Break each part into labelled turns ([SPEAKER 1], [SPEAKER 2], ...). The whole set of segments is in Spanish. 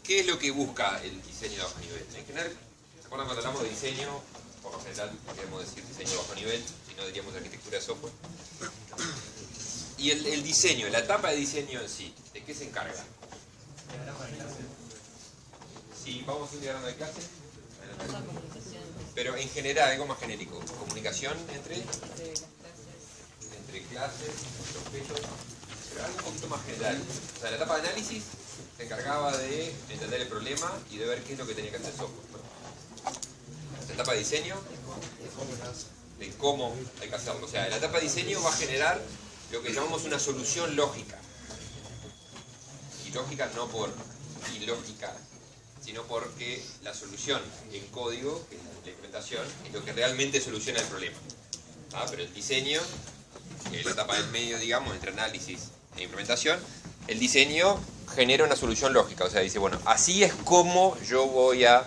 [SPEAKER 1] ¿qué es lo que busca el diseño de bajo nivel? En general, ¿se acuerdan cuando hablamos de diseño? Por lo general, queremos decir diseño de bajo nivel, si no diríamos arquitectura de software. Y el diseño, la etapa de diseño en sí, ¿de qué se encarga? Sí, vamos a ir diagrama de clase. Pero en general, algo más genérico. Comunicación entre clases, entre objetos, pero algo un poquito más general. O sea, la etapa de análisis se encargaba de entender el problema y de ver qué es lo que tenía que hacer el software, ¿no? La etapa de diseño, de cómo hay que hacerlo. O sea, la etapa de diseño va a generar lo que llamamos una solución lógica. Y lógica no por ilógica, sino porque la solución en código, que es la implementación, es lo que realmente soluciona el problema. ¿Ah? Pero el diseño, que es la etapa del medio, digamos, entre análisis e implementación, el diseño genera una solución lógica. O sea, dice, bueno, así es como yo voy a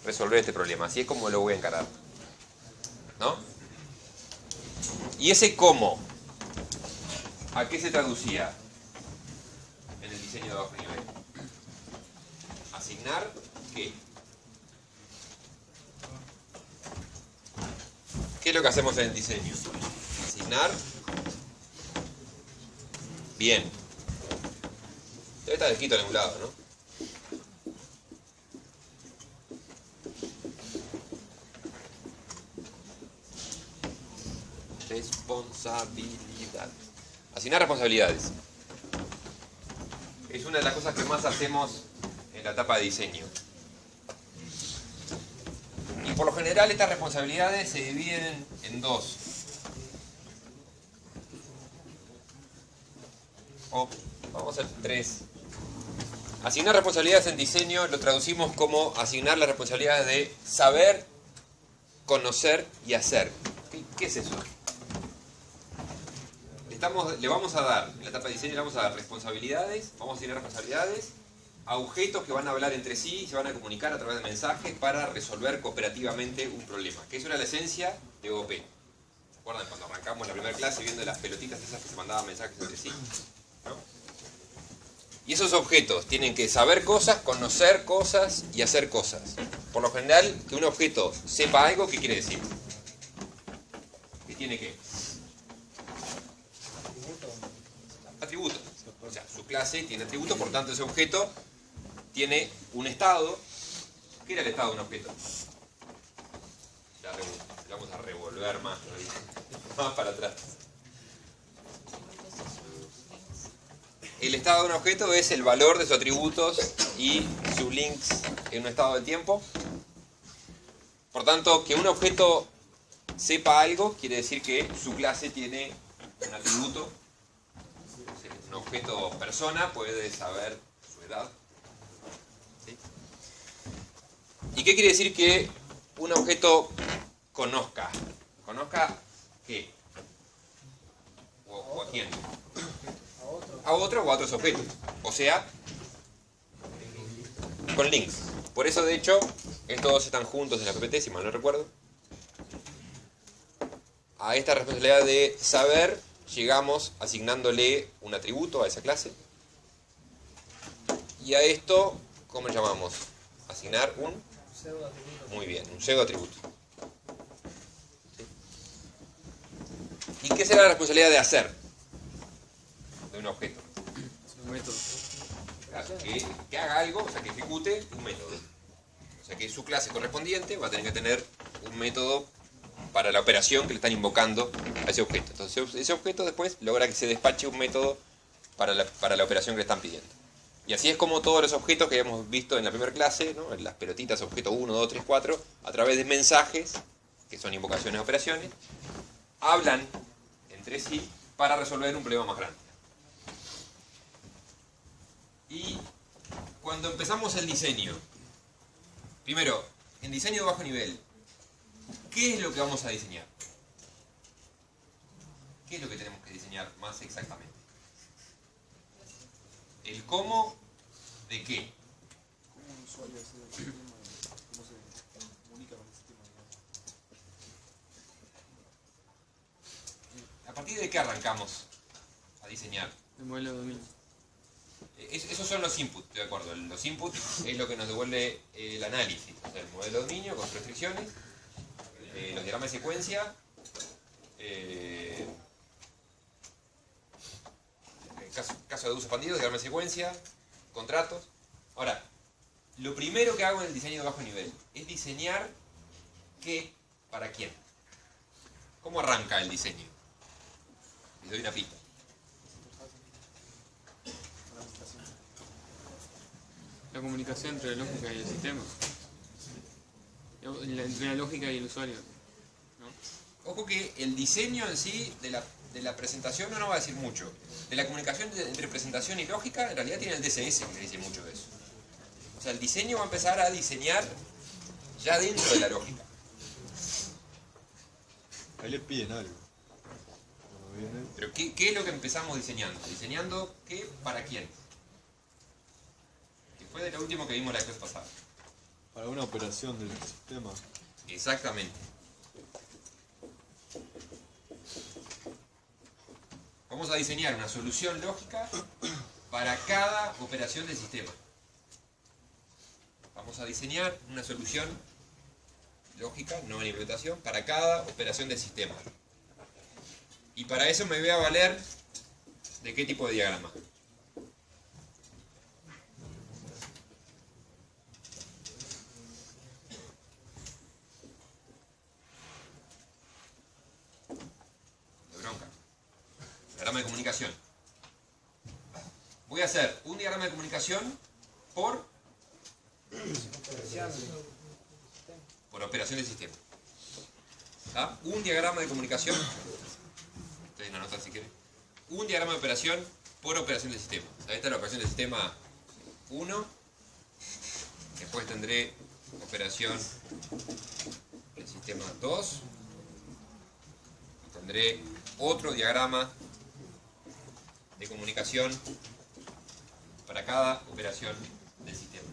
[SPEAKER 1] resolver este problema, así es como lo voy a encarar, ¿no? Y ese cómo, ¿a qué se traducía en el diseño de bajo nivel? Asignar ¿qué? ¿Qué es lo que hacemos en el diseño? Asignar. Bien. Debe estar escrito en algún lado, ¿no? Responsabilidad. Asignar responsabilidades. Es una de las cosas que más hacemos en la etapa de diseño. Y por lo general estas responsabilidades se dividen en dos. O vamos a hacer tres. Asignar responsabilidades en diseño lo traducimos como asignar las responsabilidades de saber, conocer y hacer. ¿Qué es eso? Le vamos a dar, en la etapa de diseño le vamos a dar responsabilidades, vamos a asignar responsabilidades a objetos que van a hablar entre sí y se van a comunicar a través de mensajes para resolver cooperativamente un problema, que eso era la esencia de OOP. ¿Se acuerdan cuando arrancamos la primera clase viendo las pelotitas esas que se mandaban mensajes entre sí? ¿No? Y esos objetos tienen que saber cosas, conocer cosas y hacer cosas. Por lo general, que un objeto sepa algo, ¿qué quiere decir? ¿Qué tiene que? Atributos. O sea, su clase tiene atributos, por tanto ese objeto tiene un estado. ¿Qué era el estado de un objeto? Ya vamos a revolver más para atrás. El estado de un objeto es el valor de sus atributos y sus links en un estado de tiempo. Por tanto, que un objeto sepa algo quiere decir que su clase tiene un atributo. Un objeto persona puede saber su edad. ¿Sí? ¿Y qué quiere decir que un objeto conozca? ¿Conozca qué? ¿O a quién? A otro o a otros objetos. O sea, con links. Por eso, de hecho, estos están juntos en la PPT, si mal no recuerdo. A esta responsabilidad de saber llegamos asignándole un atributo a esa clase. Y a esto, ¿cómo le llamamos? Asignar un pseudoatributo. Muy bien, un pseudoatributo. ¿Y qué será la responsabilidad de hacer de un objeto?
[SPEAKER 2] Un método.
[SPEAKER 1] Que haga algo, o sea, que ejecute un método. O sea, que su clase correspondiente va a tener que tener un método para la operación que le están invocando a ese objeto. Entonces ese objeto después logra que se despache un método para la operación que le están pidiendo. Y así es como todos los objetos que hemos visto en la primera clase, ¿no? En las pelotitas, objeto 1, 2, 3, 4, a través de mensajes, que son invocaciones de operaciones, hablan entre sí para resolver un problema más grande. Y cuando empezamos el diseño, primero, en diseño de bajo nivel, ¿qué es lo que vamos a diseñar? ¿Qué es lo que tenemos que diseñar más exactamente? ¿El cómo de qué?
[SPEAKER 2] ¿Cómo un usuario accede al sistema? ¿Cómo se comunica con el sistema?
[SPEAKER 1] ¿A partir de qué arrancamos a diseñar?
[SPEAKER 2] El modelo de dominio.
[SPEAKER 1] Esos son los inputs, estoy de acuerdo. Los inputs es lo que nos devuelve el análisis. O sea, el modelo de dominio con restricciones, los diagramas de secuencia, caso de uso expandido, diagrama de secuencia, contratos. Ahora, lo primero que hago en el diseño de bajo nivel es diseñar qué para quién. ¿Cómo arranca el diseño? Les doy una pista.
[SPEAKER 3] La comunicación entre la lógica y el sistema. Entre la lógica y el usuario. ¿No?
[SPEAKER 1] Ojo que el diseño en sí de la presentación no nos va a decir mucho. De la comunicación entre presentación y lógica, en realidad tiene el DCS que dice mucho de eso. O sea, el diseño va a empezar a diseñar ya dentro de la lógica.
[SPEAKER 4] Ahí le piden algo. Cuando viene,
[SPEAKER 1] Pero ¿qué es lo que empezamos diseñando? Diseñando qué para quién. Que fue de lo último que vimos la clase pasada.
[SPEAKER 4] para una operación del sistema.
[SPEAKER 1] Exactamente. Vamos a diseñar una solución lógica para cada operación del sistema. Vamos a diseñar una solución lógica, no en implementación, para cada operación del sistema. Y para eso me voy a valer ¿de qué tipo de diagrama? De bronca. Diagrama de comunicación. Voy a hacer un diagrama de comunicación por operación del sistema. ¿Ah? Un diagrama de comunicación, ustedes lo anotan si quieren, un diagrama de operación por operación del sistema. O sea, esta es la operación del sistema 1, después tendré operación del sistema 2, y tendré otro diagrama de comunicación para cada operación del sistema.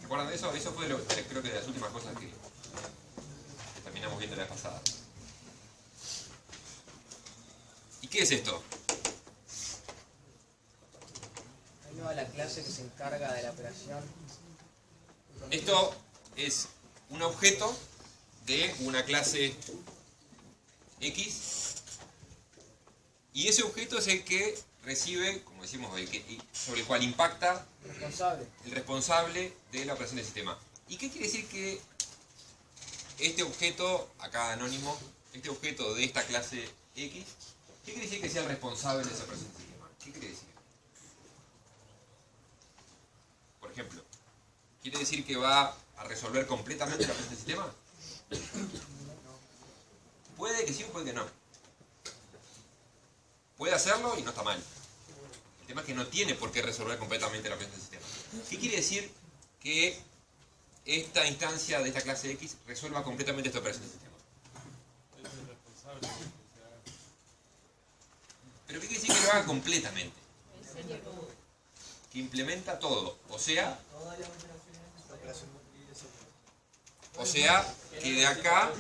[SPEAKER 1] ¿Se acuerdan de eso? Eso fue creo que de las últimas cosas que terminamos viendo la vez pasada. ¿Y qué es esto?
[SPEAKER 5] Ahí va la clase que se encarga de la operación.
[SPEAKER 1] Esto es un objeto de una clase X y ese objeto es el que recibe, como decimos, sobre el cual impacta el responsable de la operación del sistema. ¿Y qué quiere decir que este objeto, acá anónimo, este objeto de esta clase X, qué quiere decir que sea el responsable de esa operación del sistema? ¿Qué quiere decir? Por ejemplo, ¿quiere decir que va a resolver completamente la operación del sistema? Puede que sí o puede que no. Puede hacerlo y no está mal. El tema es que no tiene por qué resolver completamente la operación del sistema. ¿Qué quiere decir que esta instancia de esta clase X resuelva completamente esta operación del sistema? ¿Pero qué quiere decir que lo haga completamente? Que implementa todo. O sea, que de acá,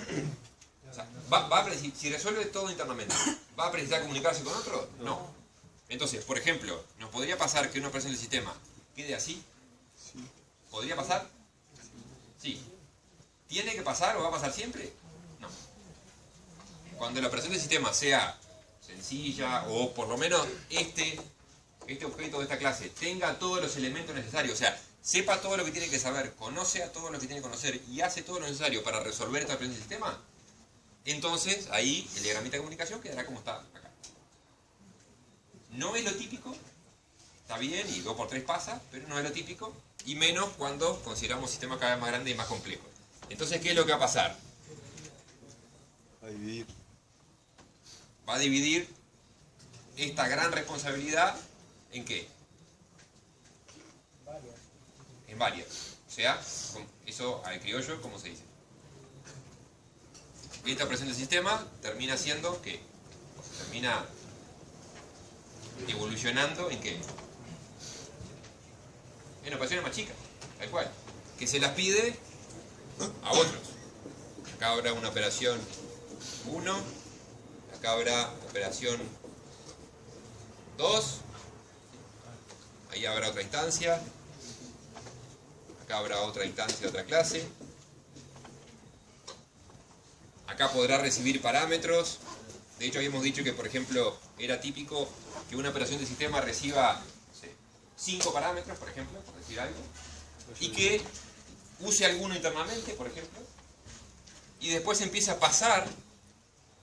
[SPEAKER 1] o sea, si resuelve todo internamente, ¿va a precisar comunicarse con otro? No. Entonces, por ejemplo, ¿nos podría pasar que una operación del sistema quede así? ¿Podría pasar? Sí. ¿Tiene que pasar o va a pasar siempre? No. Cuando la operación del sistema sea sencilla, o por lo menos este objeto de esta clase tenga todos los elementos necesarios, o sea, sepa todo lo que tiene que saber, conoce a todo lo que tiene que conocer y hace todo lo necesario para resolver esta operación del sistema, entonces ahí el diagramita de comunicación quedará como está acá. No es lo típico, está bien, y 2 por 3 pasa, pero no es lo típico, y menos cuando consideramos sistemas cada vez más grandes y más complejos. Entonces, ¿qué es lo que va a pasar?
[SPEAKER 4] A dividir.
[SPEAKER 1] Va a dividir esta gran responsabilidad ¿en qué? En varias. O sea, eso al criollo, ¿cómo se dice? Esta operación del sistema termina siendo ¿qué? Termina evolucionando ¿en qué? En operaciones más chicas, tal cual. Que se las pide a otros. Acá habrá una operación 1, acá habrá operación 2, Ahí habrá otra instancia. Acá habrá otra instancia de otra clase. Acá podrá recibir parámetros. De hecho, habíamos dicho que, por ejemplo, era típico que una operación de sistema reciba, no sé, 5 parámetros, por ejemplo, por decir algo, y que use alguno internamente, por ejemplo, y después empiece a pasar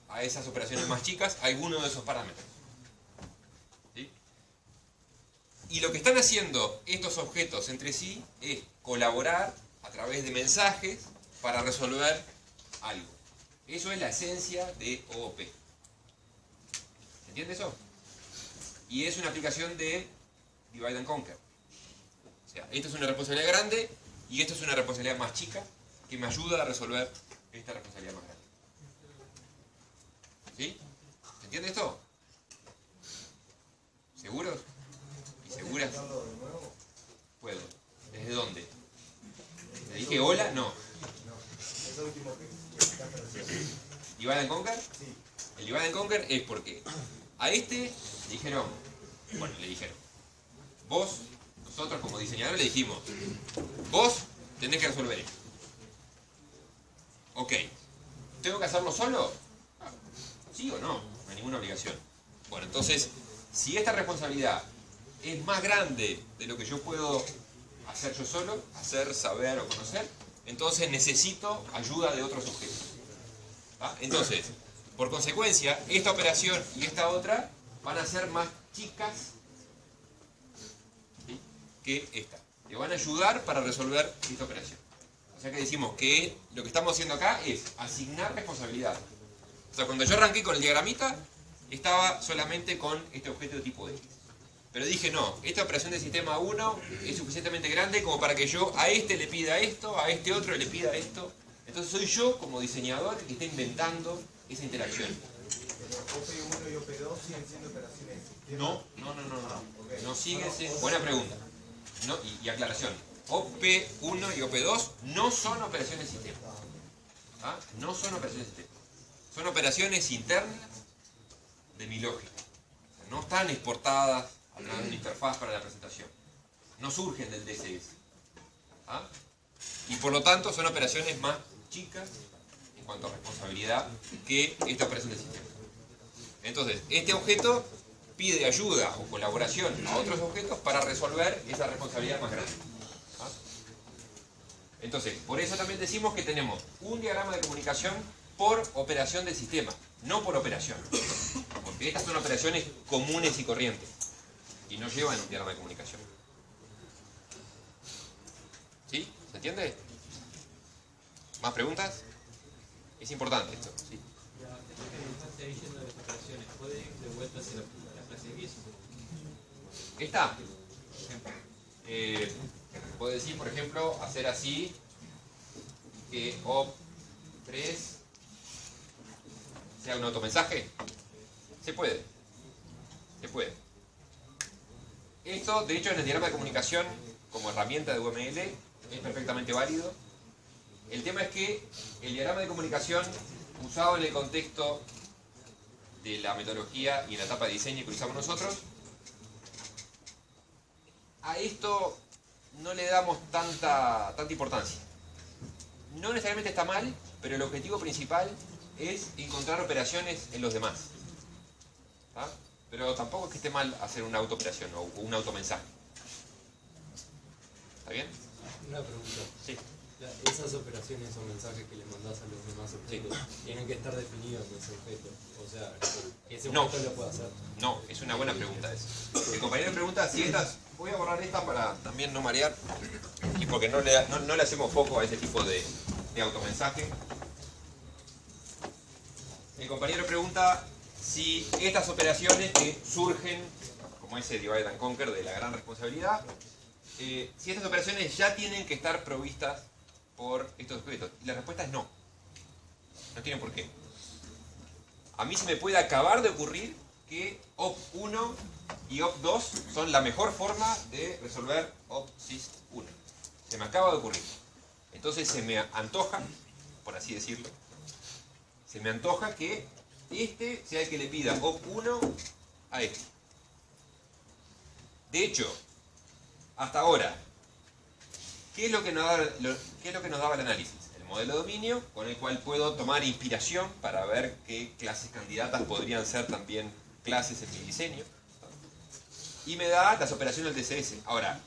[SPEAKER 1] a esas operaciones más chicas alguno de esos parámetros. ¿Sí? Y lo que están haciendo estos objetos entre sí es colaborar a través de mensajes para resolver algo. Eso es la esencia de OOP. ¿Se entiende eso? Y es una aplicación de Divide and Conquer. O sea, esto es una responsabilidad grande y esto es una responsabilidad más chica que me ayuda a resolver esta responsabilidad más grande. ¿Sí? ¿Se entiende esto? ¿Seguros? ¿Y seguras? Puedo. ¿Desde dónde? ¿Le dije hola? No. ¿Divide and Conquer? El Divide and Conquer es porque a este le dijeron, vos, nosotros como diseñadores le dijimos, vos tenés que resolver esto. Ok, ¿tengo que hacerlo solo? ¿Sí o no? No hay ninguna obligación. Bueno, entonces, si esta responsabilidad es más grande de lo que yo puedo hacer yo solo, hacer, saber o conocer, entonces necesito ayuda de otros objetos. ¿Ah? Entonces, por consecuencia, esta operación y esta otra van a ser más chicas, ¿sí?, que esta. Que van a ayudar para resolver esta operación. O sea que decimos que lo que estamos haciendo acá es asignar responsabilidad. O sea, cuando yo arranqué con el diagramita, estaba solamente con este objeto de tipo X. Pero dije, no, esta operación de sistema 1 es suficientemente grande como para que yo a este le pida esto, a este otro le pida esto. Entonces soy yo, como diseñador, el que está inventando esa interacción.
[SPEAKER 6] OP1 y OP2 siguen siendo operaciones de sistema.
[SPEAKER 1] No. No sigue siendo... Buena pregunta. No, y aclaración. OP1 y OP2 no son operaciones de sistema. ¿Ah? No son operaciones de sistema. Son operaciones internas de mi lógica. No están exportadas a través de una interfaz para la presentación. No surgen del DSS. ¿Ah? Y por lo tanto son operaciones más chicas en cuanto a responsabilidad que esta operación de sistema. Entonces, este objeto pide ayuda o colaboración a otros objetos para resolver esa responsabilidad más grande. ¿Ah? Entonces, por eso también decimos que tenemos un diagrama de comunicación por operación del sistema, no por operación. Porque estas son operaciones comunes y corrientes y no llevan un diagrama de comunicación. ¿Sí? ¿Se entiende? ¿Más preguntas? Es importante esto, ¿sí?
[SPEAKER 7] Esto que estás diciendo de las operaciones, ¿puede ir de vuelta hacia la clase bis?
[SPEAKER 1] ¿Esta? Puedo decir, por ejemplo, hacer así, que op3 sea un automensaje. Se puede. Se puede. Esto, de hecho, en el diagrama de comunicación, como herramienta de UML, es perfectamente válido. El tema es que el diagrama de comunicación, usado en el contexto de la metodología y en la etapa de diseño que usamos nosotros, a esto no le damos tanta importancia. No necesariamente está mal, pero el objetivo principal es encontrar operaciones en los demás. ¿Ah? Pero tampoco es que esté mal hacer una autooperación o un automensaje. ¿Está bien?
[SPEAKER 8] Una pregunta.
[SPEAKER 1] Sí.
[SPEAKER 8] Esas operaciones o mensajes que le mandás a los demás objetos tienen que estar definidos en ese objeto. O sea, ese objeto lo puede hacer.
[SPEAKER 1] No, es una buena pregunta esa. El compañero pregunta si estas... Voy a borrar esta para también no marear y porque no le hacemos foco a ese tipo de automensaje. El compañero pregunta si estas operaciones que surgen, como ese Divide and Conquer de la gran responsabilidad, si estas operaciones ya tienen que estar provistas por estos objetos. Y la respuesta es no. No tienen por qué. A mí se me puede acabar de ocurrir que op1 y op2 son la mejor forma de resolver opsys1. Se me acaba de ocurrir. Entonces se me antoja, por así decirlo, se me antoja que este sea el que le pida op1 a este. De hecho, Hasta ahora, ¿qué es lo que nos daba el análisis? El modelo de dominio, con el cual puedo tomar inspiración para ver qué clases candidatas podrían ser también clases en mi diseño. Y me da las operaciones del DCS. Ahora,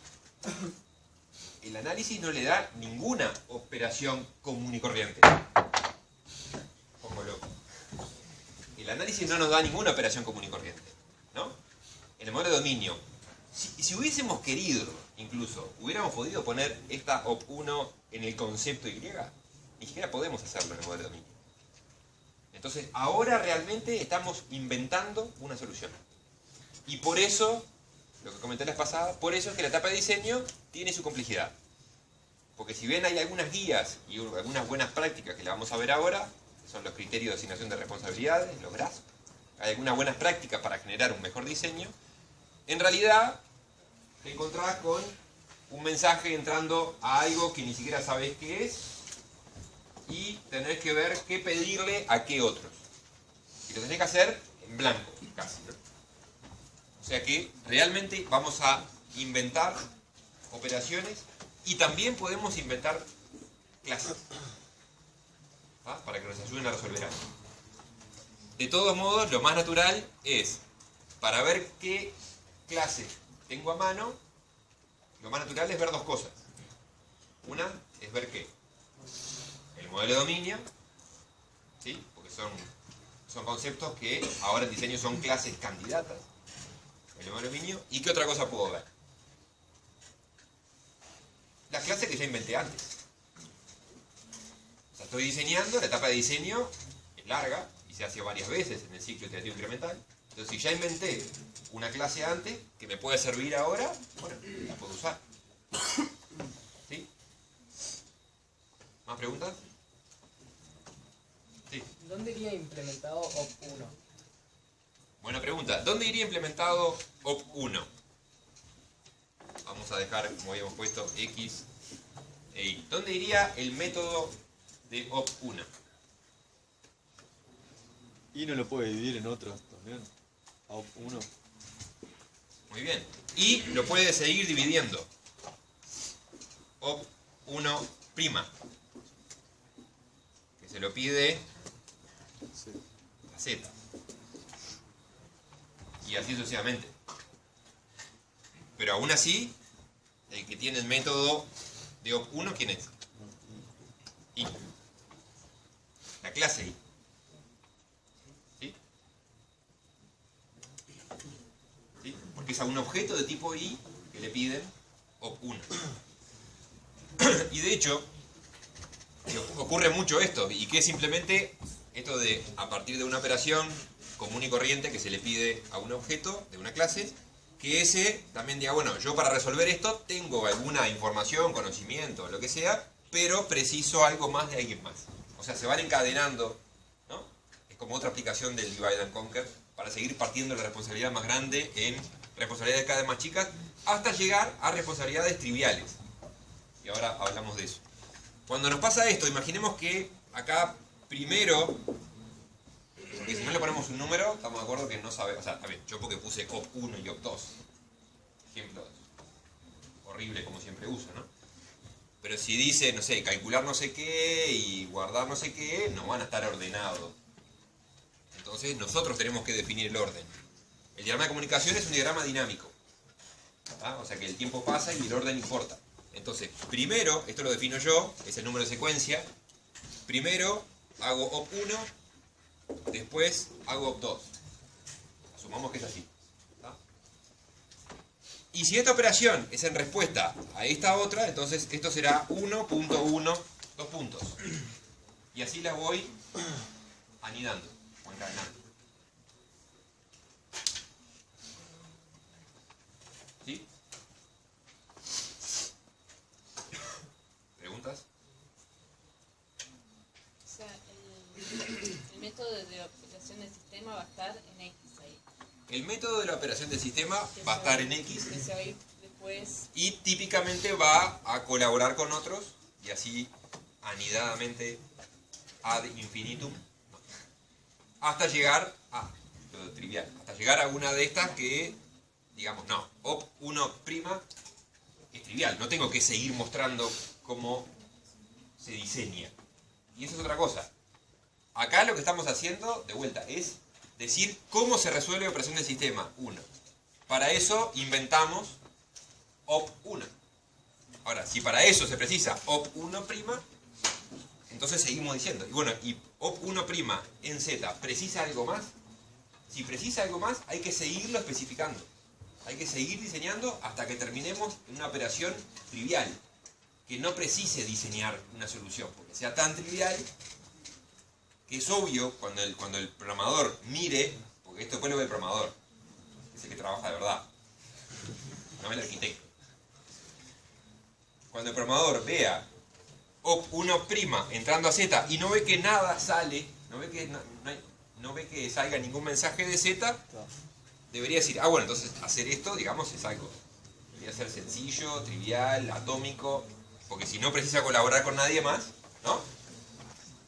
[SPEAKER 1] el análisis no le da ninguna operación común y corriente. Como loco. El análisis no nos da ninguna operación común y corriente, ¿no? En el modelo de dominio, si hubiésemos querido, incluso, hubiéramos podido poner esta op1 en el concepto Y, ni siquiera podemos hacerlo en el modelo de dominio. Entonces, ahora realmente estamos inventando una solución. Y por eso, lo que comenté la vez pasada, por eso es que la etapa de diseño tiene su complejidad. Porque si bien hay algunas guías y algunas buenas prácticas que la vamos a ver ahora, que son los criterios de asignación de responsabilidades, los GRASP, hay algunas buenas prácticas para generar un mejor diseño, en realidad te encontrás con un mensaje entrando a algo que ni siquiera sabés qué es y tenés que ver qué pedirle a qué otros. Y lo tenés que hacer en blanco, casi, ¿no? O sea que realmente vamos a inventar operaciones y también podemos inventar clases, ¿ah? Para que nos ayuden a resolver algo. De todos modos, lo más natural es, para ver qué clase tengo a mano, lo más natural es ver dos cosas. Una es ver qué. El modelo de dominio, ¿sí? Porque son conceptos que ahora en diseño son clases candidatas. El modelo de dominio. ¿Y qué otra cosa puedo ver? Las clases que ya inventé antes. O sea, estoy diseñando, la etapa de diseño es larga y se hace varias veces en el ciclo iterativo incremental. Entonces, si ya inventé una clase antes que me puede servir ahora, bueno, la puedo usar. ¿Sí? ¿Más preguntas? Sí.
[SPEAKER 5] ¿Dónde iría implementado OP1?
[SPEAKER 1] Buena pregunta. ¿Dónde iría implementado OP1? Vamos a dejar, como habíamos puesto, X e Y. ¿Dónde iría el método de OP1?
[SPEAKER 4] Y no lo puede dividir en otros también. A op1.
[SPEAKER 1] Muy bien. Y lo puede seguir dividiendo. OP1', que se lo pide
[SPEAKER 4] Sí.
[SPEAKER 1] a Z. Y así sucesivamente. Pero aún así, el que tiene el método de OP1, ¿quién es? Y. La clase Y. ¿Sí? ¿Sí? Porque es a un objeto de tipo Y que le piden OP1. Y de hecho, ocurre mucho esto, y que es simplemente esto de, a partir de una operación común y corriente que se le pide a un objeto de una clase, que ese también diga, bueno, yo para resolver esto tengo alguna información, conocimiento, lo que sea, pero preciso algo más de alguien más. O sea, se van encadenando, ¿no? Es como otra aplicación del Divide and Conquer, para seguir partiendo la responsabilidad más grande en responsabilidades cada vez más chicas, hasta llegar a responsabilidades triviales. Y ahora hablamos de eso. Cuando nos pasa esto, imaginemos que acá primero, porque si no le ponemos un número, estamos de acuerdo que no sabe, o sea, a ver, yo porque puse OP1 y OP2, ejemplos horribles como siempre uso, ¿no? Pero si dice, no sé, calcular no sé qué y guardar no sé qué, no van a estar ordenados. Entonces nosotros tenemos que definir el orden. El diagrama de comunicación es un diagrama dinámico, ¿ah? O sea que el tiempo pasa y el orden importa. Entonces, primero, esto lo defino yo, es el número de secuencia. Primero hago OP1, después hago OP2. Asumamos que es así, ¿tá? Y si esta operación es en respuesta a esta otra, entonces esto será 1.1, 2 puntos. Y así las voy anidando o encadenando. ¿Sí? ¿Preguntas?
[SPEAKER 9] O sea, el método de operación del sistema va a estar en X ahí.
[SPEAKER 1] El método de la operación del sistema va a estar en X
[SPEAKER 9] Que se va a ir después.
[SPEAKER 1] y típicamente va a colaborar con otros y así anidadamente ad infinitum hasta llegar a lo trivial, hasta llegar a una de estas que digamos no, op1' es trivial, no tengo que seguir mostrando cómo se diseña. Y eso es otra cosa. Acá lo que estamos haciendo, de vuelta, es decir cómo se resuelve la operación del sistema 1. Para eso inventamos op1. Ahora, si para eso se precisa op1', entonces seguimos diciendo. Y bueno, ¿y op1' en Z precisa algo más? Si precisa algo más, hay que seguirlo especificando. Hay que seguir diseñando hasta que terminemos en una operación trivial, que no precise diseñar una solución, porque sea tan trivial que es obvio cuando el programador mire, porque esto después lo ve el programador, que es el que trabaja de verdad, no el arquitecto. Cuando el programador vea op1' entrando a Z y no ve que nada sale, no ve que salga ningún mensaje de Z, debería decir, bueno, entonces hacer esto, digamos, es algo. Debería ser sencillo, trivial, atómico, porque si no precisa colaborar con nadie más, ¿no?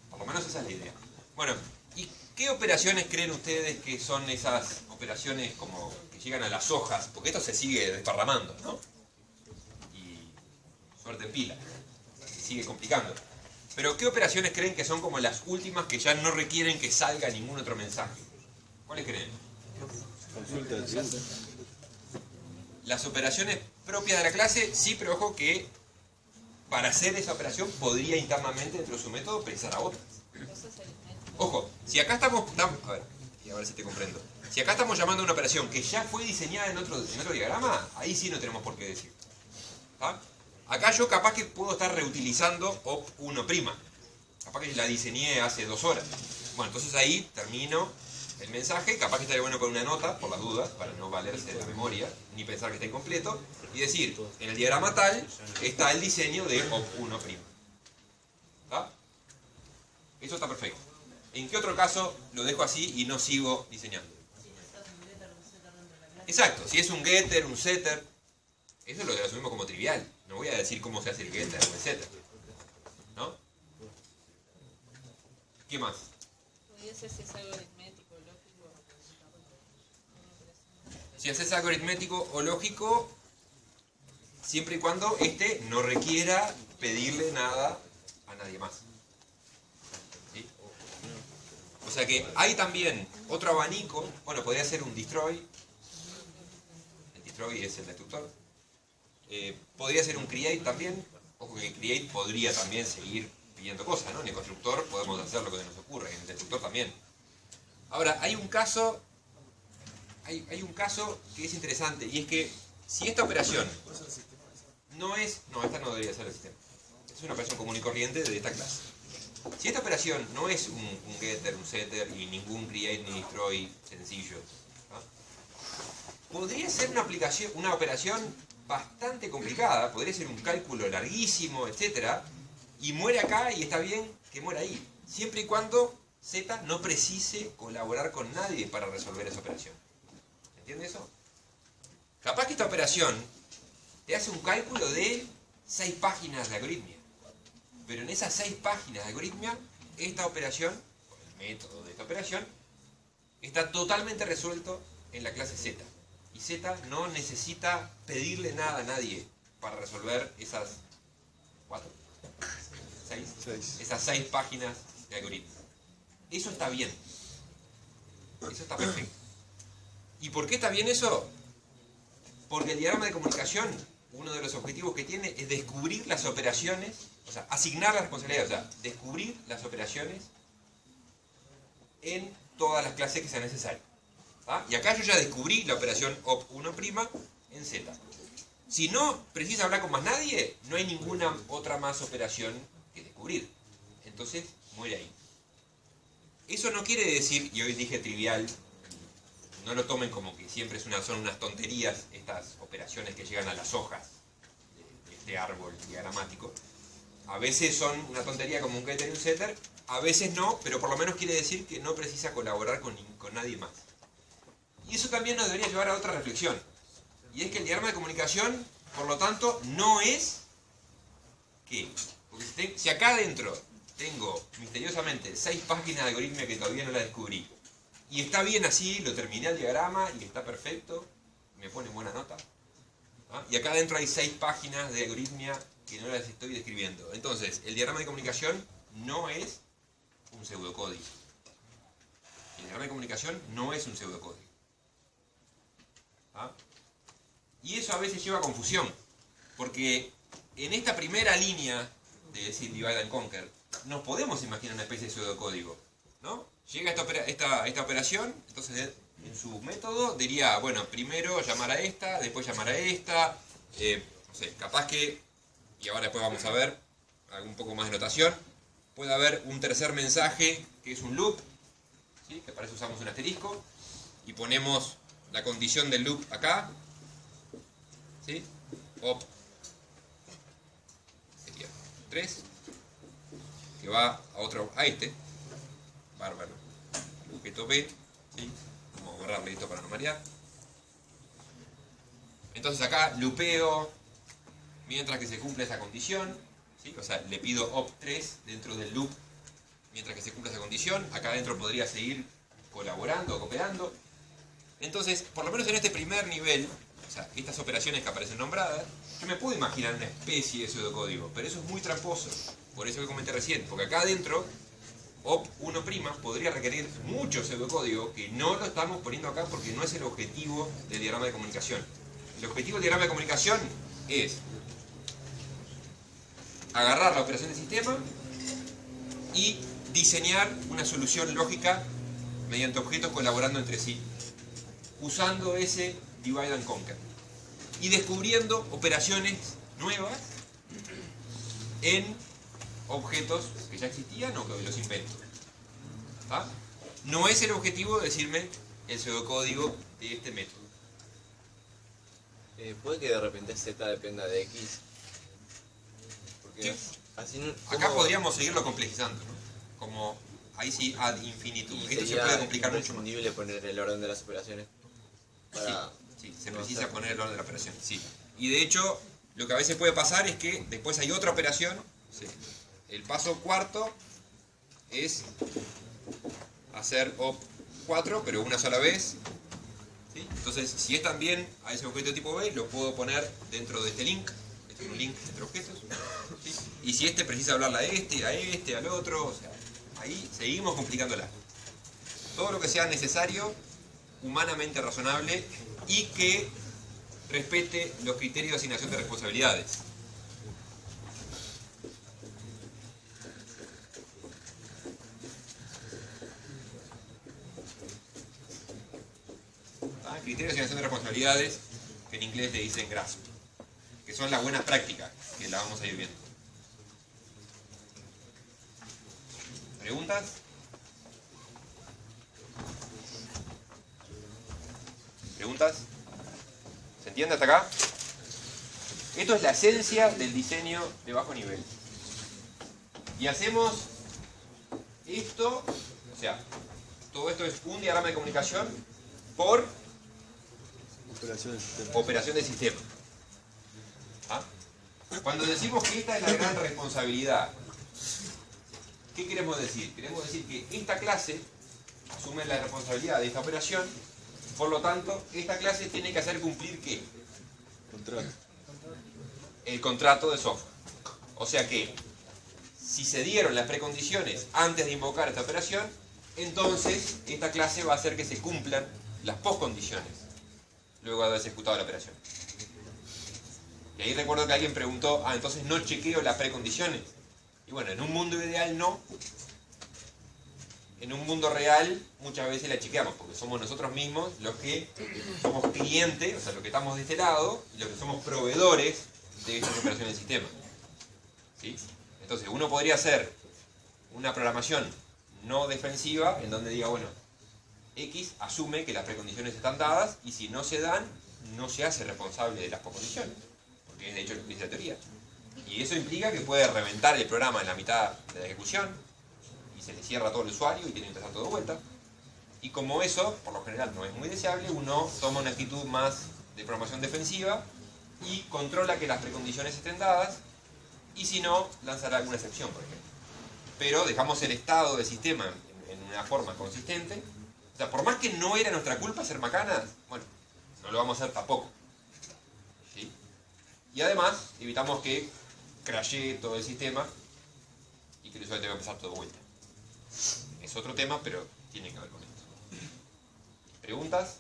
[SPEAKER 1] Por lo menos esa es la idea. Bueno, ¿y qué operaciones creen ustedes que son esas operaciones como que llegan a las hojas? Porque esto se sigue desparramando, ¿no? Y suerte en pila, se sigue complicando. Pero ¿qué operaciones creen que son como las últimas que ya no requieren que salga ningún otro mensaje? ¿Cuáles creen?
[SPEAKER 4] Consulta del cliente.
[SPEAKER 1] Las operaciones propias de la clase, sí, pero ojo que para hacer esa operación podría internamente dentro de su método pensar a otras. Ojo, si acá estamos... A ver, y a ver si te comprendo. Si acá estamos llamando a una operación que ya fue diseñada en otro diagrama, ahí sí no tenemos por qué decir. ¿Tá? Acá yo capaz que puedo estar reutilizando op1'. Capaz que la diseñé hace 2 horas. Bueno, entonces ahí termino el mensaje, capaz que estaría bueno con una nota, por las dudas, para no valerse de la memoria, ni pensar que está incompleto, y decir, en el diagrama tal, está el diseño de op1'. ¿Está? Eso está perfecto. ¿En qué otro caso lo dejo así y no sigo diseñando? Exacto, si es un getter, un setter, eso lo asumimos como trivial. No voy a decir cómo se hace el getter o el setter. ¿No? ¿Qué más?
[SPEAKER 9] Podría ser si es algo aritmético, lógico.
[SPEAKER 1] Si haces algo aritmético o lógico, siempre y cuando este no requiera pedirle nada a nadie más. ¿Sí? O sea que hay también otro abanico, bueno, podría ser un destroy. El destroy es el destructor. Podría ser un create también. Ojo que el create podría también seguir pidiendo cosas, ¿no? En el constructor podemos hacer lo que nos ocurre, en el destructor también. Ahora, hay un caso que es interesante, y es que si esta operación no es... No, esta no debería ser el sistema. Es una operación común y corriente de esta clase. Si esta operación no es un getter, un setter y ningún create ni destroy sencillo, ¿no? Podría ser una operación bastante complicada, podría ser un cálculo larguísimo, etcétera, y muere acá y está bien que muera ahí, siempre y cuando Z no precise colaborar con nadie para resolver esa operación. ¿Entiende eso? Capaz que esta operación te hace un cálculo de 6 páginas de algoritmia, pero en esas 6 páginas de algoritmia, esta operación, o el método de esta operación, está totalmente resuelto en la clase Z. Y Z no necesita pedirle nada a nadie para resolver esas 6. Esas 6 páginas de algoritmo. Eso está bien. Eso está perfecto. ¿Y por qué está bien eso? Porque el diagrama de comunicación, uno de los objetivos que tiene es descubrir las operaciones, o sea, asignar las responsabilidades, o sea, descubrir las operaciones en todas las clases que sean necesarias. ¿Ah? Y acá yo ya descubrí la operación op1' en Z. Si no precisa hablar con más nadie, no hay ninguna otra más operación que descubrir. Entonces, muere ahí. Eso no quiere decir, y hoy dije trivial, no lo tomen como que siempre son unas tonterías estas operaciones que llegan a las hojas de este árbol diagramático. A veces son una tontería como un getter y un setter, a veces no, pero por lo menos quiere decir que no precisa colaborar con nadie más. Y eso también nos debería llevar a otra reflexión. Y es que el diagrama de comunicación, por lo tanto, no es que... Porque si acá adentro tengo misteriosamente 6 páginas de algoritmia que todavía no la descubrí, y está bien así, lo terminé el diagrama y está perfecto, me pone buena nota, ¿Ah? Y acá adentro hay 6 páginas de algoritmia que no las estoy describiendo. Entonces, el diagrama de comunicación no es un pseudocódigo. El diagrama de comunicación no es un pseudocódigo. ¿Ah? Y eso a veces lleva a confusión, porque en esta primera línea de decir divide and conquer, nos podemos imaginar una especie de pseudocódigo, ¿no? Llega esta operación, entonces en su método diría, bueno, primero llamar a esta, después llamar a esta, no sé, capaz que, y ahora después vamos a ver un poco más de notación, puede haber un tercer mensaje que es un loop, ¿sí? Que para eso usamos un asterisco, y ponemos la condición del loop acá, ¿sí? Op sería 3, que va a este, bárbaro, el objeto B, ¿sí? Vamos a borrarle esto para no marear. Entonces acá loopeo mientras que se cumple esa condición, ¿sí? O sea, le pido op3 dentro del loop mientras que se cumple esa condición. Acá adentro podría seguir colaborando o cooperando. Entonces, por lo menos en este primer nivel, o sea, estas operaciones que aparecen nombradas, yo me puedo imaginar una especie de pseudocódigo, pero eso es muy tramposo. Por eso que comenté recién, porque acá adentro, op1' podría requerir mucho pseudocódigo que no lo estamos poniendo acá porque no es el objetivo del diagrama de comunicación. El objetivo del diagrama de comunicación es agarrar la operación del sistema y diseñar una solución lógica mediante objetos colaborando entre sí, usando ese divide and conquer y descubriendo operaciones nuevas en objetos que ya existían o que los invento. ¿Ah? No es el objetivo de decirme el pseudocódigo de este método.
[SPEAKER 10] Puede que de repente Z dependa de X. Porque
[SPEAKER 1] Sí.
[SPEAKER 10] así
[SPEAKER 1] Acá podríamos seguirlo complejizando, ¿no? Como ahí sí ad infinitum.
[SPEAKER 10] y
[SPEAKER 1] Esto se
[SPEAKER 10] sería
[SPEAKER 1] puede complicar mucho más.
[SPEAKER 10] imprescindible poner el orden de las operaciones. Para
[SPEAKER 1] Sí, se
[SPEAKER 10] no
[SPEAKER 1] precisa
[SPEAKER 10] hacer-
[SPEAKER 1] poner el orden de la operación, sí. Y de hecho, lo que a veces puede pasar es que después hay otra operación. Sí. El paso cuarto es hacer op4, pero una sola vez. ¿Sí? Entonces, si es también a ese objeto de tipo B, lo puedo poner dentro de este link. Este es un link entre objetos. ¿Sí? Y si este precisa hablarle a este, al otro, o sea, ahí seguimos complicándola. Todo lo que sea necesario, humanamente razonable y que respete los criterios de asignación de responsabilidades. Criterios de asignación de responsabilidades, que en inglés le dicen GRASP, que son las buenas prácticas, que la vamos a ir viendo. ¿Preguntas? ¿Preguntas? ¿Se entiende hasta acá? Esto es la esencia del diseño de bajo nivel. Y hacemos esto, o sea, todo esto es un diagrama de comunicación por
[SPEAKER 4] Operación del sistema.
[SPEAKER 1] operación del sistema. ¿Ah? Cuando decimos que esta es la gran responsabilidad, ¿qué queremos decir? Queremos decir que esta clase asume la responsabilidad de esta operación, por lo tanto, esta clase tiene que hacer cumplir ¿qué?
[SPEAKER 4] Contrato.
[SPEAKER 1] El contrato de software. O sea que, si se dieron las precondiciones antes de invocar esta operación, entonces esta clase va a hacer que se cumplan las postcondiciones luego de haberse ejecutado la operación. Y ahí recuerdo que alguien preguntó, entonces no chequeo las precondiciones. Y bueno, en un mundo ideal no. En un mundo real muchas veces la chequeamos, porque somos nosotros mismos los que somos clientes, o sea, los que estamos de este lado, y los que somos proveedores de estas operaciones del sistema. ¿Sí? Entonces uno podría hacer una programación no defensiva en donde diga, bueno, X asume que las precondiciones están dadas y si no se dan, no se hace responsable de las postcondiciones, porque es de hecho lo que dice la teoría. Y eso implica que puede reventar el programa en la mitad de la ejecución y se le cierra todo el usuario y tiene que empezar todo de vuelta. Y como eso, por lo general, no es muy deseable, uno toma una actitud más de programación defensiva y controla que las precondiciones estén dadas y si no, lanzará alguna excepción, por ejemplo. Pero dejamos el estado del sistema en una forma consistente. O sea, por más que no era nuestra culpa ser macanas, bueno, no lo vamos a hacer tampoco. ¿Sí? Y además, evitamos que crashee todo el sistema y que el usuario tenga que empezar todo de vuelta. Es otro tema, pero tiene que ver con esto. ¿Preguntas?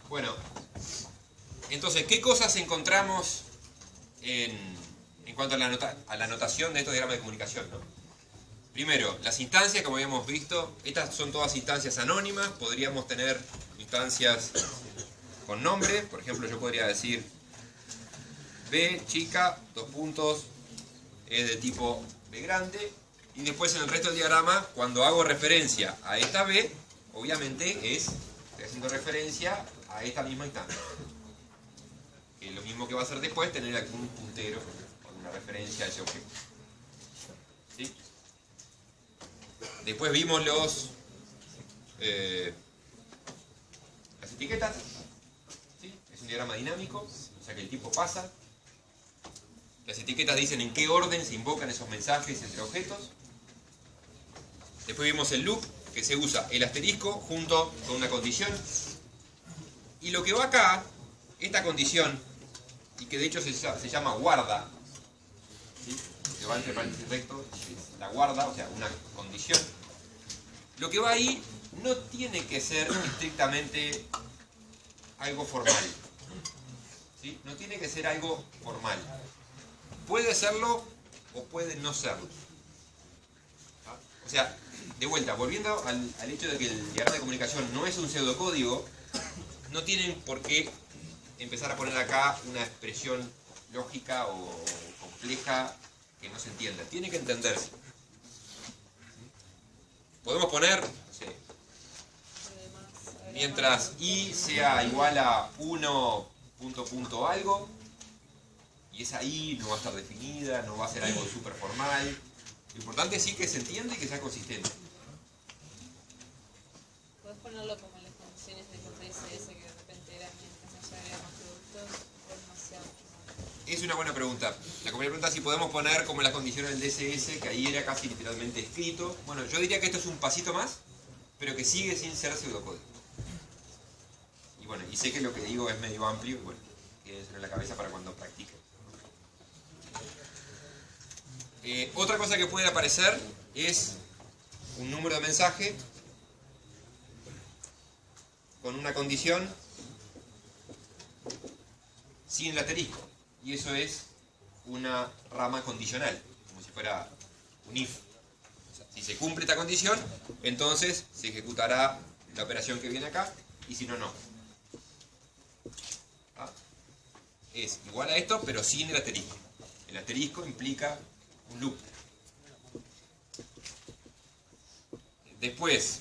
[SPEAKER 1] Bueno, entonces, ¿qué cosas encontramos en cuanto a la notación de estos diagramas de comunicación, ¿no? Primero, las instancias, como habíamos visto, estas son todas instancias anónimas. Podríamos tener instancias con nombre. Por ejemplo, yo podría decir B chica, dos puntos, es de tipo B grande. Y después en el resto del diagrama, cuando hago referencia a esta B, obviamente estoy haciendo referencia a esta misma instancia. Que es lo mismo que va a hacer después, tener algún puntero, alguna referencia a ese objeto. ¿Sí? Después vimos las etiquetas. ¿Sí? Es un diagrama dinámico, o sea que el tiempo pasa. Las etiquetas dicen en qué orden se invocan esos mensajes entre objetos. Después vimos el loop, que se usa el asterisco junto con una condición. Y lo que va acá, esta condición, y que de hecho se llama guarda, ¿sí? Que va entre paréntesis recto, es la guarda, o sea, una condición. Lo que va ahí no tiene que ser estrictamente algo formal. ¿Sí? No tiene que ser algo formal. Puede serlo o puede no serlo. ¿Ah? O sea, de vuelta, volviendo al hecho de que el diagrama de comunicación no es un pseudocódigo, no tienen por qué empezar a poner acá una expresión lógica o compleja que no se entienda. Tiene que entenderse. Podemos poner, no sé, mientras i sea igual a 1 punto punto algo, y esa i no va a estar definida, no va a ser algo súper formal. Lo importante sí que se entienda y que sea consistente.
[SPEAKER 9] ¿Puedes ponerlo como en las condiciones de DSS que de repente eran mientras no se agregan más productos o demasiado?
[SPEAKER 1] Es una buena pregunta. La primera pregunta es si podemos poner como las condiciones del DSS, que ahí era casi literalmente escrito. Bueno, yo diría que esto es un pasito más, pero que sigue sin ser pseudocódigo. Y bueno, y sé que lo que digo es medio amplio, y bueno, quédense en la cabeza para cuando practiquen. Otra cosa que puede aparecer es un número de mensaje con una condición sin el asterisco. Y eso es una rama condicional, como si fuera un if. O sea, si se cumple esta condición, entonces se ejecutará la operación que viene acá, y si no, no. ¿Ah? Es igual a esto, pero sin el asterisco. El asterisco implica un loop. Después,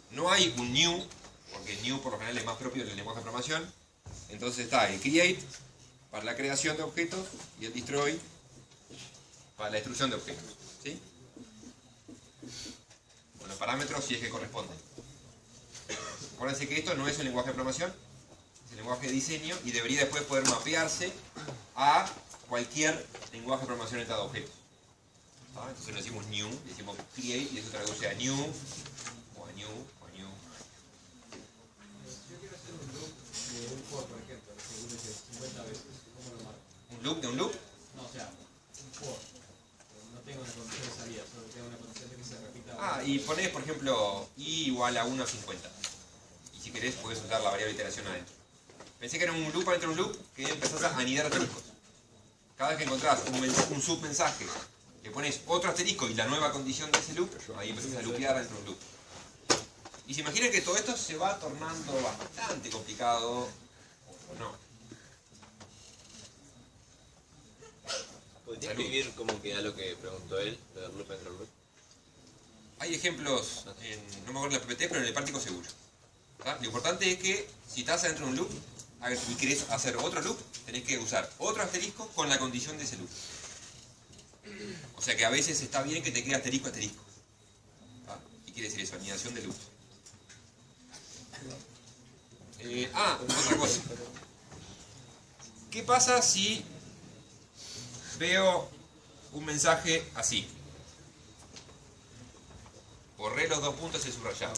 [SPEAKER 1] no hay un new, porque new por lo general es más propio del lenguaje de programación. Entonces está el create para la creación de objetos y el destroy para la destrucción de objetos. ¿Sí? Con los parámetros si es que corresponden. Acuérdense que esto no es un lenguaje de programación, es un lenguaje de diseño y debería después poder mapearse a cualquier lenguaje de programación orientado a objetos. ¿Ah? Entonces no decimos new, decimos create y eso traduce a new o a new o a new.
[SPEAKER 6] Yo quiero hacer un loop de un for, por ejemplo, que dure 50 veces. ¿Cómo lo marco?
[SPEAKER 1] ¿Un loop de un loop?
[SPEAKER 6] No, o sea, un for. No tengo una condición de salida, solo tengo una condición de que se repita.
[SPEAKER 1] Ah, y ponés, por ejemplo, i igual a 1 a 50. Y si querés, podés usar la variable iteración adentro. Pensé que era un loop adentro de un loop que empezás a anidar asteriscos. Cada vez que encontrás un submensaje, le pones otro asterisco y la nueva condición de ese loop, ahí empezás a loopear dentro de un loop. Y se imagina que todo esto se va tornando bastante complicado, o no.
[SPEAKER 10] ¿Podría escribir como que a lo que preguntó él, lo del loop dentro del loop?
[SPEAKER 1] Hay ejemplos, no me acuerdo en la PPT, pero en el práctico seguro. ¿Ah? Lo importante es que si estás adentro de un loop y querés hacer otro loop, tenés que usar otro asterisco con la condición de ese loop. O sea que a veces está bien que te quede asterisco asterisco. ¿Ah? ¿Qué quiere decir eso? Anidación de loops. Otra cosa. ¿Qué pasa si veo un mensaje así? borré los 2 puntos y el subrayado.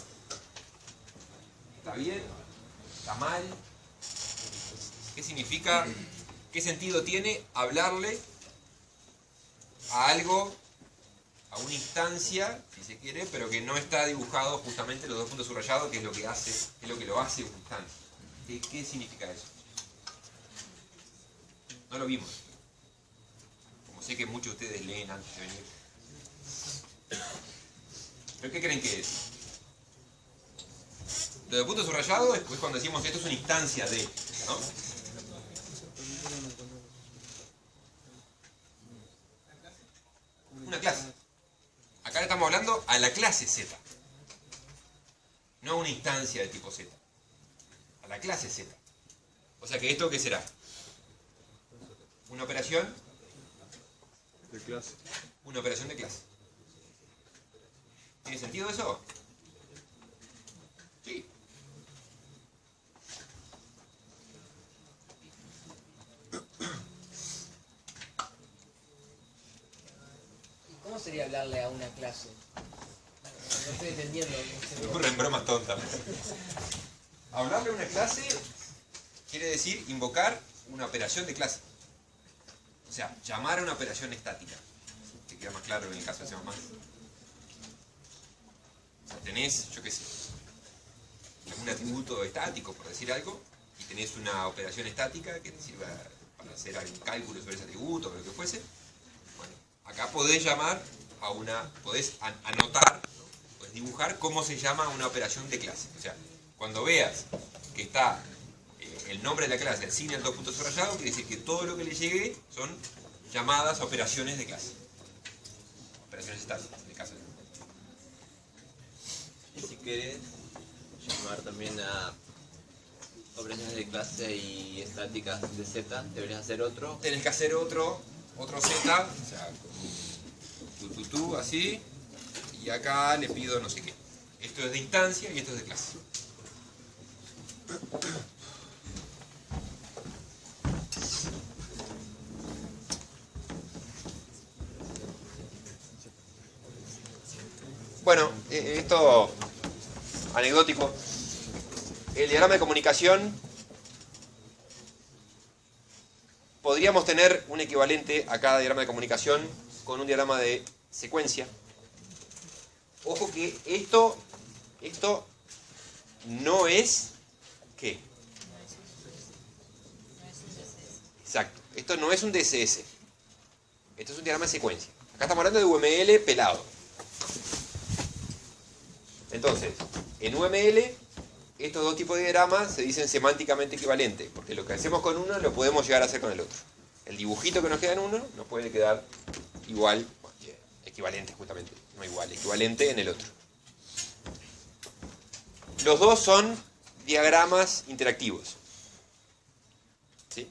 [SPEAKER 1] ¿Está bien? ¿Está mal? ¿Qué significa? ¿Qué sentido tiene hablarle a algo, a una instancia, si se quiere, pero que no está dibujado justamente los 2 puntos subrayados, que es lo que hace, es lo que lo hace una instancia? ¿Qué significa eso? No lo vimos. Como sé que muchos de ustedes leen antes de venir. ¿Pero qué creen que es? Lo de punto subrayado es cuando decimos que esto es una instancia de, ¿no? Una clase. Acá le estamos hablando a la clase Z. No a una instancia de tipo Z. A la clase Z. O sea que esto, ¿qué será? Una operación
[SPEAKER 4] De clase.
[SPEAKER 1] Una operación de clase. ¿Tiene sentido eso? Sí.
[SPEAKER 5] ¿Cómo sería hablarle a una clase? No estoy entendiendo.
[SPEAKER 1] Me ocurren bromas tontas. Hablarle a una clase quiere decir invocar una operación de clase. O sea, llamar a una operación estática. Que queda más claro en el caso de C++. O sea, tenés, yo qué sé, un atributo estático, por decir algo, y tenés una operación estática que te sirva para hacer algún cálculo sobre ese atributo o lo que fuese. Bueno, acá podés llamar a una, podés anotar, podés dibujar cómo se llama una operación de clase. O sea, cuando veas que está el nombre de la clase, el signo y el 2 puntos subrayados, quiere decir que todo lo que le llegue son llamadas a operaciones de clase. Operaciones estáticas, en el caso de...
[SPEAKER 10] Y si quieres llamar también a operaciones de clase y estáticas de Z, deberías hacer otro.
[SPEAKER 1] Tenés que hacer otro Z, o sea, así, y acá le pido no sé qué. Esto es de instancia y esto es de clase. Bueno, esto anecdótico. El diagrama de comunicación, podríamos tener un equivalente a cada diagrama de comunicación con un diagrama de secuencia. Ojo que esto no es... ¿qué? Exacto. Esto no es un DSS. Esto es un diagrama de secuencia. Acá estamos hablando de UML pelado. Entonces, en UML, estos dos tipos de diagramas se dicen semánticamente equivalentes, porque lo que hacemos con uno lo podemos llegar a hacer con el otro. El dibujito que nos queda en uno nos puede quedar igual, equivalente justamente, no igual, equivalente en el otro. Los dos son diagramas interactivos. ¿Sí?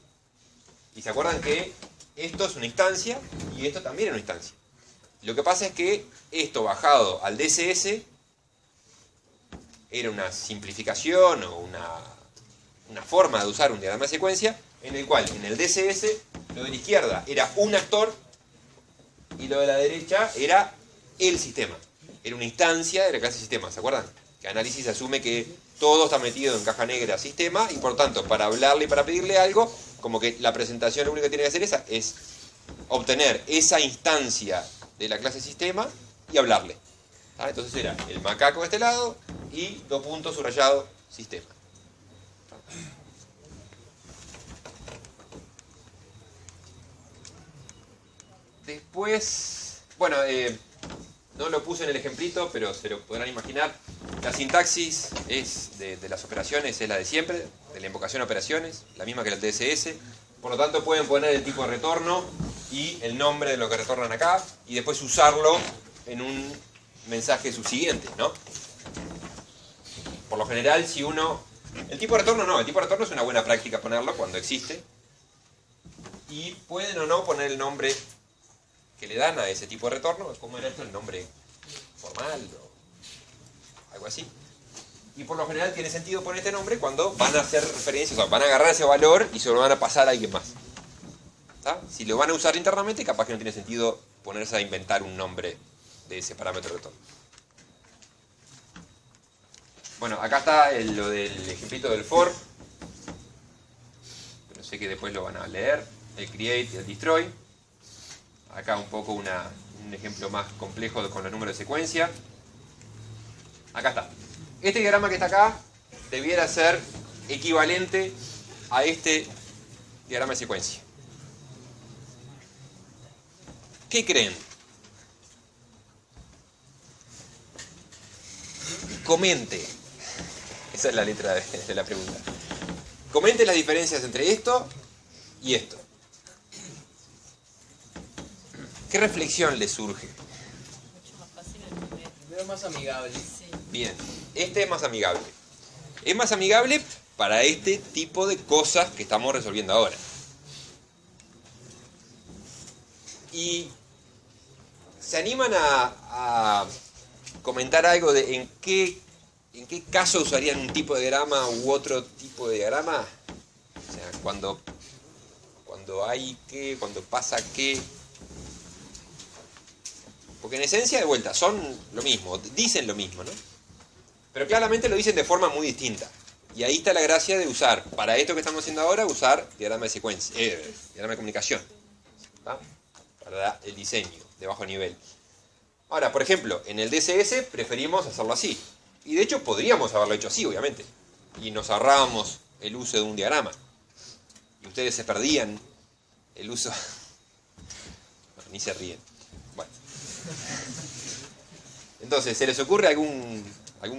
[SPEAKER 1] Y se acuerdan que esto es una instancia y esto también es una instancia. Lo que pasa es que esto bajado al DSS era una simplificación o una forma de usar un diagrama de secuencia en el cual en el DSS lo de la izquierda era un actor y lo de la derecha era el sistema. Era una instancia de la clase sistema, ¿se acuerdan? Que análisis asume que todo está metido en caja negra sistema y por tanto para hablarle y para pedirle algo, como que la presentación lo único que tiene que hacer es obtener esa instancia de la clase sistema y hablarle. ¿Ah? Entonces era el macaco de este lado y 2 puntos subrayado sistema. Después, bueno, no lo puse en el ejemplito, pero se lo podrán imaginar. La sintaxis es de las operaciones, es la de siempre, de la invocación a operaciones, la misma que el DSS. Por lo tanto, pueden poner el tipo de retorno y el nombre de lo que retornan acá y después usarlo en un mensaje subsiguiente, ¿no? Por lo general, si uno... El tipo de retorno no, el tipo de retorno es una buena práctica ponerlo cuando existe. Y pueden o no poner el nombre que le dan a ese tipo de retorno, como era esto, el nombre formal o algo así. Y por lo general tiene sentido poner este nombre cuando van a hacer referencias, o sea, van a agarrar ese valor y se lo van a pasar a alguien más. ¿Tá? Si lo van a usar internamente, capaz que no tiene sentido ponerse a inventar un nombre de ese parámetro de retorno. Bueno, acá está lo del ejemplito del for. Pero sé que después lo van a leer. El create y el destroy. Acá un poco un ejemplo más complejo con los números de secuencia. Acá está. Este diagrama que está acá debiera ser equivalente a este diagrama de secuencia. ¿Qué creen? Comente. Esa es la letra de la pregunta. Comente las diferencias entre esto y esto. ¿Qué reflexión le surge?
[SPEAKER 9] Mucho más fácil el primero.
[SPEAKER 5] Primero más amigable.
[SPEAKER 9] Sí.
[SPEAKER 1] Bien, este es más amigable. Es más amigable para este tipo de cosas que estamos resolviendo ahora. Y se animan a comentar algo de en qué caso usarían un tipo de diagrama u otro tipo de diagrama. O sea, cuando hay qué, cuando pasa qué. Porque en esencia, de vuelta, son lo mismo, dicen lo mismo, ¿no? Pero claramente lo dicen de forma muy distinta. Y ahí está la gracia de usar, para esto que estamos haciendo ahora, usar diagrama de secuencia, diagrama de comunicación, ¿tá? Para el diseño de bajo nivel. Ahora, por ejemplo, en el DCS preferimos hacerlo así. Y de hecho podríamos haberlo hecho así, obviamente. Y nos ahorrábamos el uso de un diagrama. Y ustedes se perdían el uso... Bueno, ni se ríen. Bueno. Entonces, ¿se les ocurre algún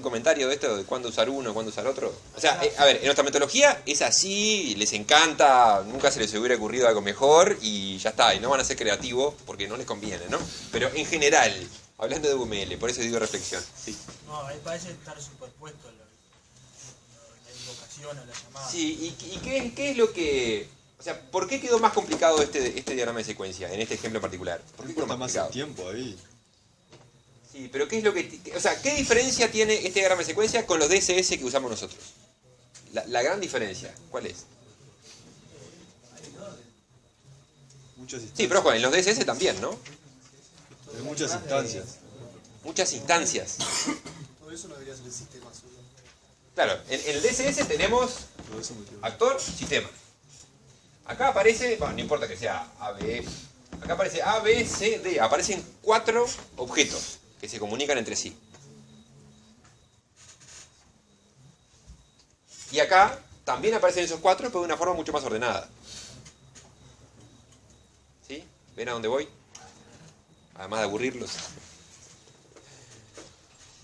[SPEAKER 1] comentario de esto? ¿De cuándo usar uno, cuándo usar otro? O sea, a ver, en nuestra metodología es así, les encanta, nunca se les hubiera ocurrido algo mejor y ya está, y no van a ser creativos porque no les conviene, ¿no? Pero en general, hablando de UML, por eso digo reflexión. Sí.
[SPEAKER 11] No, ahí parece estar superpuesto la invocación a la llamada.
[SPEAKER 1] Sí, ¿y qué es lo que...? O sea, ¿por qué quedó más complicado este diagrama de secuencia, en este ejemplo en particular? ¿Por qué quedó
[SPEAKER 4] Importa
[SPEAKER 1] más
[SPEAKER 4] más
[SPEAKER 1] complicado?
[SPEAKER 4] el tiempo ahí.
[SPEAKER 1] Sí, pero ¿qué es lo que... O sea, ¿qué diferencia tiene este diagrama de secuencia con los DSS que usamos nosotros? La gran diferencia, ¿cuál es?
[SPEAKER 4] Muchas instancias.
[SPEAKER 1] Sí, pero ojo, en los DSS también, ¿no?
[SPEAKER 4] Hay muchas instancias.
[SPEAKER 1] Muchas instancias.
[SPEAKER 2] Todo eso no debería ser el sistema solo.
[SPEAKER 1] Claro, en el DSS tenemos
[SPEAKER 4] Todo eso me quedó.
[SPEAKER 1] actor, sistema. Acá aparece, bueno, no importa que sea A, B, acá aparece A, B, C, D. Aparecen 4 objetos que se comunican entre sí. Y acá también aparecen esos 4, pero de una forma mucho más ordenada. ¿Sí? ¿Ven a dónde voy? Además de aburrirlos.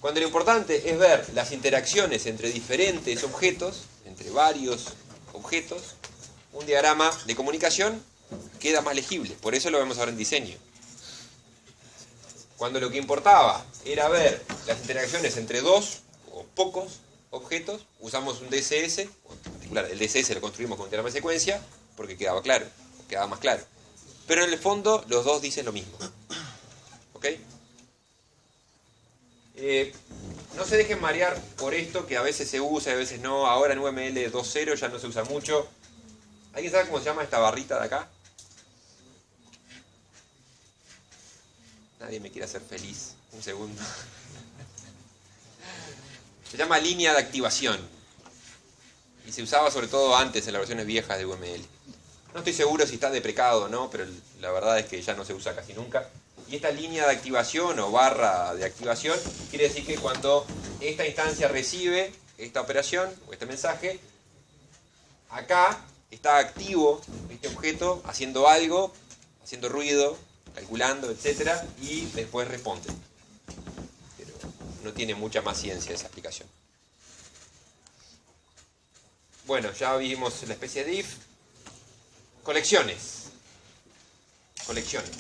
[SPEAKER 1] Cuando lo importante es ver las interacciones entre diferentes objetos, entre varios objetos, un diagrama de comunicación queda más legible. Por eso lo vemos ahora en diseño. Cuando lo que importaba era ver las interacciones entre dos o pocos objetos, usamos un DSS, en particular el DSS lo construimos con un diagrama de secuencia, porque quedaba claro, quedaba más claro. Pero en el fondo los dos dicen lo mismo. ¿Ok? No se dejen marear por esto, que a veces se usa y a veces no. Ahora en UML 2.0 ya no se usa mucho. ¿Alguien sabe cómo se llama esta barrita de acá? Nadie me quiere hacer feliz. Un segundo. Se llama línea de activación. Y se usaba sobre todo antes en las versiones viejas de UML. No estoy seguro si está deprecado o no, pero la verdad es que ya no se usa casi nunca. Y esta línea de activación o barra de activación quiere decir que cuando esta instancia recibe esta operación o este mensaje, acá está activo este objeto haciendo algo, haciendo ruido, calculando, etcétera, y después responde. Pero no tiene mucha más ciencia esa aplicación. Bueno, ya vimos la especie de if. Colecciones. Colecciones.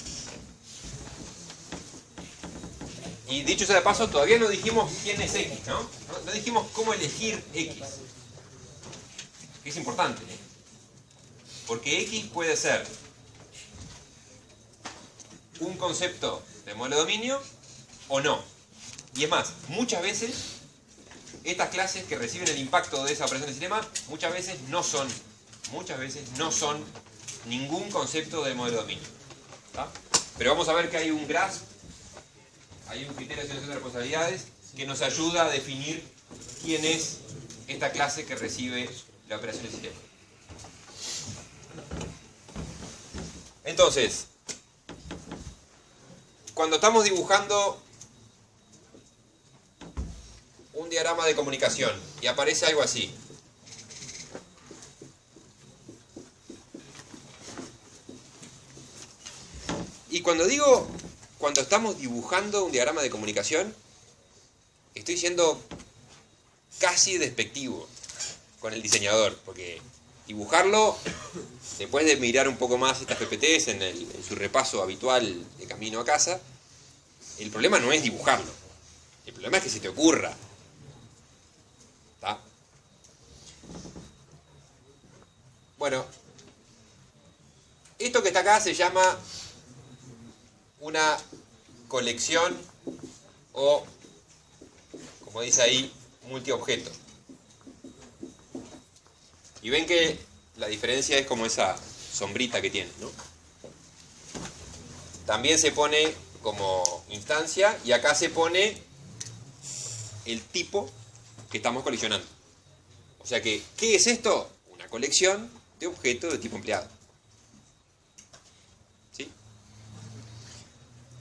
[SPEAKER 1] Y dicho sea de paso, todavía no dijimos quién es X, ¿no? No dijimos cómo elegir X. Que es importante. Porque X puede ser un concepto de modelo de dominio o no. Y es más, muchas veces estas clases que reciben el impacto de esa operación de sistema, muchas veces no son ningún concepto de modelo de dominio. ¿Tá? Pero vamos a ver que hay un grasp, hay un criterio de asignación de responsabilidades que nos ayuda a definir quién es esta clase que recibe la operación de sistema. Entonces, cuando estamos dibujando un diagrama de comunicación y aparece algo así, y cuando estamos dibujando un diagrama de comunicación, estoy siendo casi despectivo con el diseñador, porque dibujarlo, después de mirar un poco más estas PPTs en su repaso habitual de camino a casa, el problema no es dibujarlo, el problema es que se te ocurra. ¿Está? Bueno, esto que está acá se llama una colección o, como dice ahí, multiobjeto. Y ven que la diferencia es como esa sombrita que tiene, ¿no? También se pone como instancia y acá se pone el tipo que estamos coleccionando. O sea que, ¿qué es esto? Una colección de objetos de tipo empleado. ¿Sí?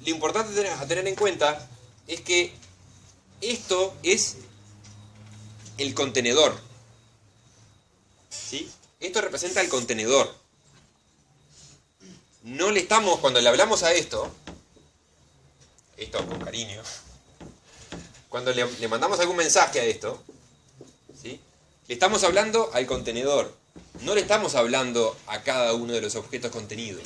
[SPEAKER 1] Lo importante a tener en cuenta es que esto es el contenedor. ¿Sí? Esto representa el contenedor. No le estamos, cuando le hablamos a esto con cariño, cuando le mandamos algún mensaje a esto, ¿sí? Le estamos hablando al contenedor, no le estamos hablando a cada uno de los objetos contenidos.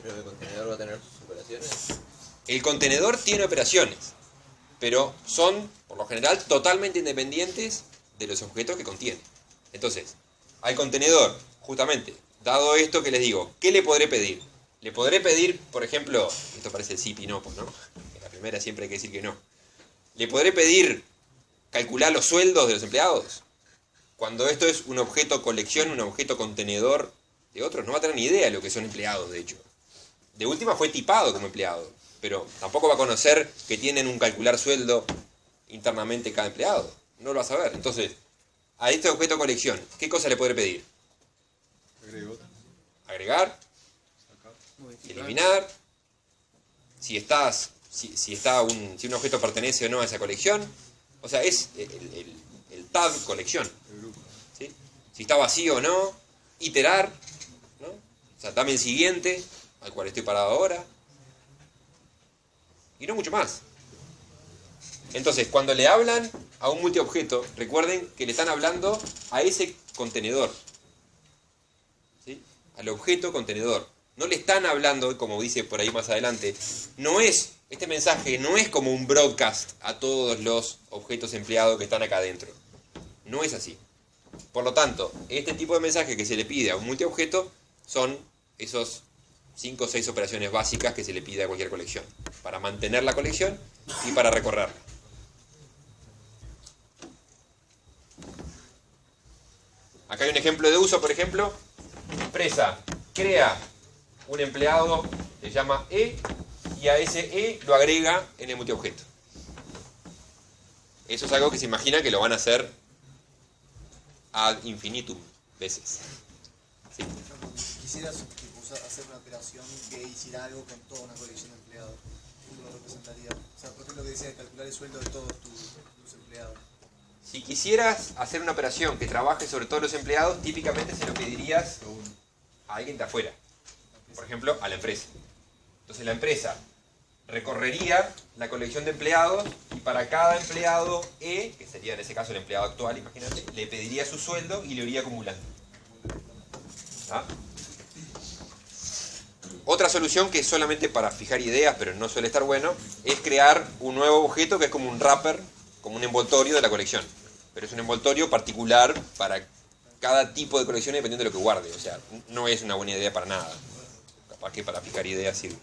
[SPEAKER 10] ¿Pero el contenedor va a tener sus operaciones?
[SPEAKER 1] El contenedor tiene operaciones, pero son, por lo general, totalmente independientes de los objetos que contiene. Entonces, al contenedor, justamente, dado esto que les digo, ¿qué le podré pedir? Le podré pedir, por ejemplo, esto parece el sí, no, pues no, en la primera siempre hay que decir que no. Le podré pedir calcular los sueldos de los empleados. Cuando esto es un objeto colección, un objeto contenedor de otros, no va a tener ni idea de lo que son empleados, de hecho. De última fue tipado como empleado, pero tampoco va a conocer que tienen un calcular sueldo internamente cada empleado. No lo va a saber. Entonces, a este objeto colección, ¿qué cosa le podré pedir? Agregar, eliminar, si un objeto pertenece o no a esa colección. O sea, es el tab colección. ¿Sí? Si está vacío o no, iterar, ¿no? O sea, dame el siguiente, al cual estoy parado ahora. Y no mucho más. Entonces, cuando le hablan a un multiobjeto, recuerden que le están hablando a ese contenedor. ¿Sí? Al objeto contenedor. No le están hablando, como dice por ahí más adelante, este mensaje no es como un broadcast a todos los objetos empleados que están acá adentro. No es así. Por lo tanto, este tipo de mensaje que se le pide a un multiobjeto son esos 5 o 6 operaciones básicas que se le pide a cualquier colección, para mantener la colección y para recorrerla. Acá hay un ejemplo de uso, por ejemplo, empresa crea un empleado, le llama E, y a ese E lo agrega en el multiobjeto. Eso es algo que se imagina que lo van a hacer ad infinitum veces. ¿Sí?
[SPEAKER 2] Quisieras hacer una operación que hiciera algo con toda una colección de empleados. ¿Cómo lo representaría? O sea, por ejemplo, lo que decía de calcular el sueldo de todos tus empleados.
[SPEAKER 1] Si quisieras hacer una operación que trabaje sobre todos los empleados, típicamente se lo pedirías a alguien de afuera. Por ejemplo, a la empresa. Entonces la empresa recorrería la colección de empleados y para cada empleado E, que sería en ese caso el empleado actual, imagínate, le pediría su sueldo y lo iría acumulando. ¿Ah? Otra solución que es solamente para fijar ideas, pero no suele estar bueno, es crear un nuevo objeto que es como un wrapper, como un envoltorio de la colección. Pero es un envoltorio particular para cada tipo de colección dependiendo de lo que guarde. O sea, no es una buena idea para nada. Capaz que para fijar ideas sirve.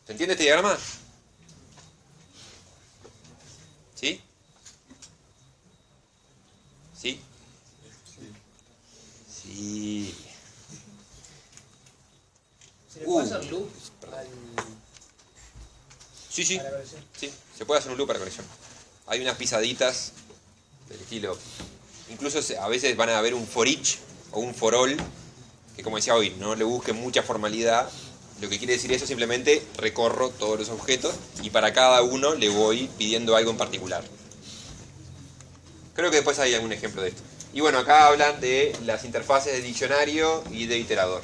[SPEAKER 1] ¿Se entiende este diagrama? ¿Sí? ¿Sí? Sí.
[SPEAKER 5] ¿Se le puede hacer loop
[SPEAKER 1] Sí, sí,
[SPEAKER 5] para la colección.
[SPEAKER 1] sí, se puede hacer un loop para colección. Hay unas pisaditas del estilo. Incluso a veces van a haber un for each o un for all, que como decía hoy, no le busquen mucha formalidad. Lo que quiere decir eso simplemente recorro todos los objetos y para cada uno le voy pidiendo algo en particular. Creo que después hay algún ejemplo de esto. Y bueno, acá hablan de las interfaces de diccionario y de iterador.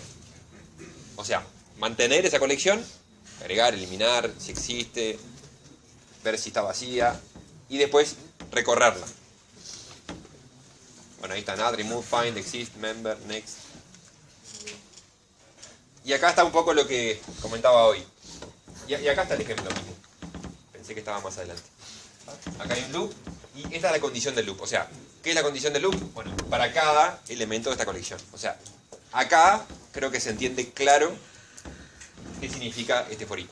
[SPEAKER 1] O sea, mantener esa colección, agregar, eliminar, si existe, ver si está vacía y después recorrerla. Bueno, ahí están add, remove, find, exist, member, next. Y acá está un poco lo que comentaba hoy. Y acá está el ejemplo mismo. Pensé que estaba más adelante. Acá hay un loop y esta es la condición del loop. O sea, ¿qué es la condición del loop? Bueno, para cada elemento de esta colección. O sea, acá creo que se entiende claro qué significa este for each.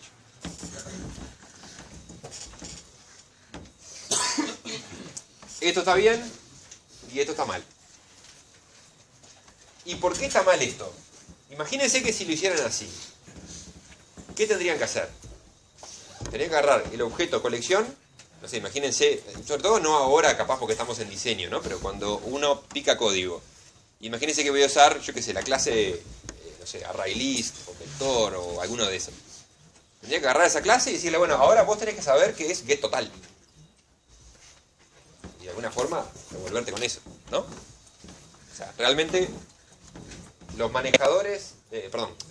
[SPEAKER 1] Esto está bien y esto está mal. ¿Y por qué está mal esto? Imagínense que si lo hicieran así, ¿qué tendrían que hacer? Tendrían que agarrar el objeto colección, no sé, imagínense, sobre todo no ahora capaz porque estamos en diseño, ¿no? Pero cuando uno pica código, imagínense que voy a usar, yo qué sé, la clase, no sé, ArrayList o vector o alguno de esos. Tendría que agarrar esa clase y decirle, bueno, ahora vos tenés que saber qué es getTotal. Y de alguna forma revolverte con eso, ¿no? O sea, realmente los manejadores,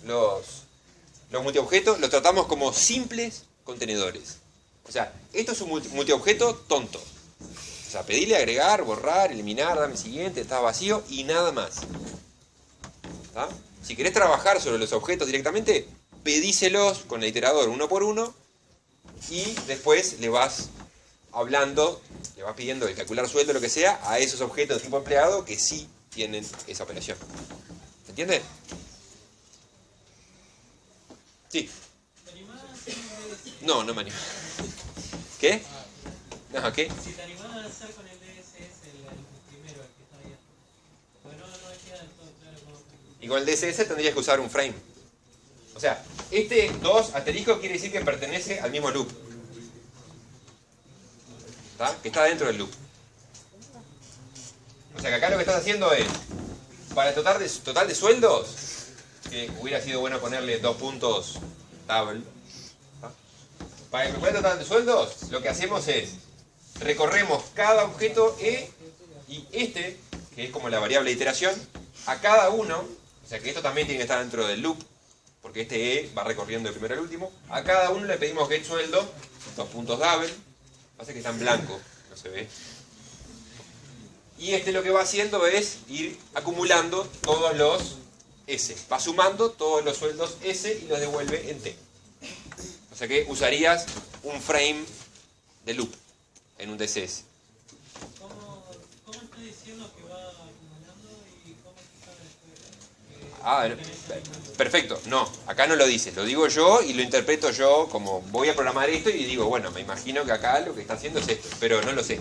[SPEAKER 1] los multiobjetos los tratamos como simples contenedores. O sea, esto es un multiobjeto tonto. O sea, pedirle agregar, borrar, eliminar, dame siguiente, está vacío y nada más. ¿Tá? Si querés trabajar sobre los objetos directamente, pedíselos con el iterador uno por uno y después le vas hablando, le vas pidiendo el calcular sueldo, lo que sea, a esos objetos de tipo empleado que sí tienen esa operación. ¿Se entiende? Sí.
[SPEAKER 7] ¿Te animás a hacer
[SPEAKER 1] No me animo. ¿Qué? No, ¿qué?
[SPEAKER 7] Si te animás a hacer con el DSS, el primero, el que está ahí. Porque no queda del todo claro cómo.
[SPEAKER 1] Y con el DSS tendrías que usar un frame. O sea, este 2 asterisco quiere decir que pertenece al mismo loop. ¿Está? Que está dentro del loop. O sea que acá lo que estás haciendo es, para el total de sueldos, que hubiera sido bueno ponerle 2 puntos table. ¿Está? Para el total de sueldos, lo que hacemos es, recorremos cada objeto E y este, que es como la variable de iteración, a cada uno, o sea que esto también tiene que estar dentro del loop, porque este E va recorriendo de primero al último, a cada uno le pedimos get sueldo, 2 puntos double, pasa que está en blanco, no se ve. Y este lo que va haciendo es ir acumulando todos los S, va sumando todos los sueldos S y los devuelve en T. O sea que usarías un frame de loop en un DCS.
[SPEAKER 7] ¿Cómo estoy diciendo que va acumulando y cómo se sabe después?
[SPEAKER 1] Perfecto. No, acá no lo dice. Lo digo yo y lo interpreto yo como voy a programar esto y digo, bueno, me imagino que acá lo que está haciendo es esto, pero no lo sé.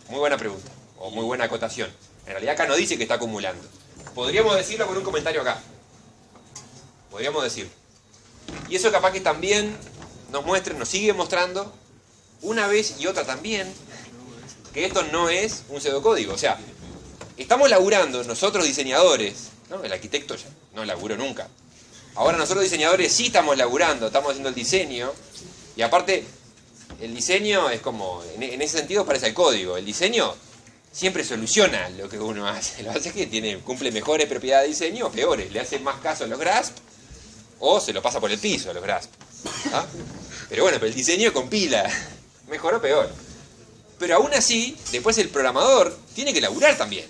[SPEAKER 1] Muy buena pregunta, o muy buena acotación. En realidad acá no dice que está acumulando. Podríamos decirlo con un comentario acá. Podríamos decir. Y eso capaz que también nos sigue mostrando, una vez y otra también, que esto no es un pseudocódigo. O sea, estamos laburando nosotros diseñadores, ¿no? El arquitecto ya no laburó nunca. Ahora nosotros diseñadores sí estamos laburando, estamos haciendo el diseño, y aparte, el diseño es como, en ese sentido parece el código. El diseño siempre soluciona lo que uno hace. Lo que hace es que cumple mejores propiedades de diseño o peores. Le hace más caso a los grasp o se lo pasa por el piso a los grasp. ¿Ah? Pero bueno, pero el diseño compila. Mejor o peor. Pero aún así, después el programador tiene que laburar también.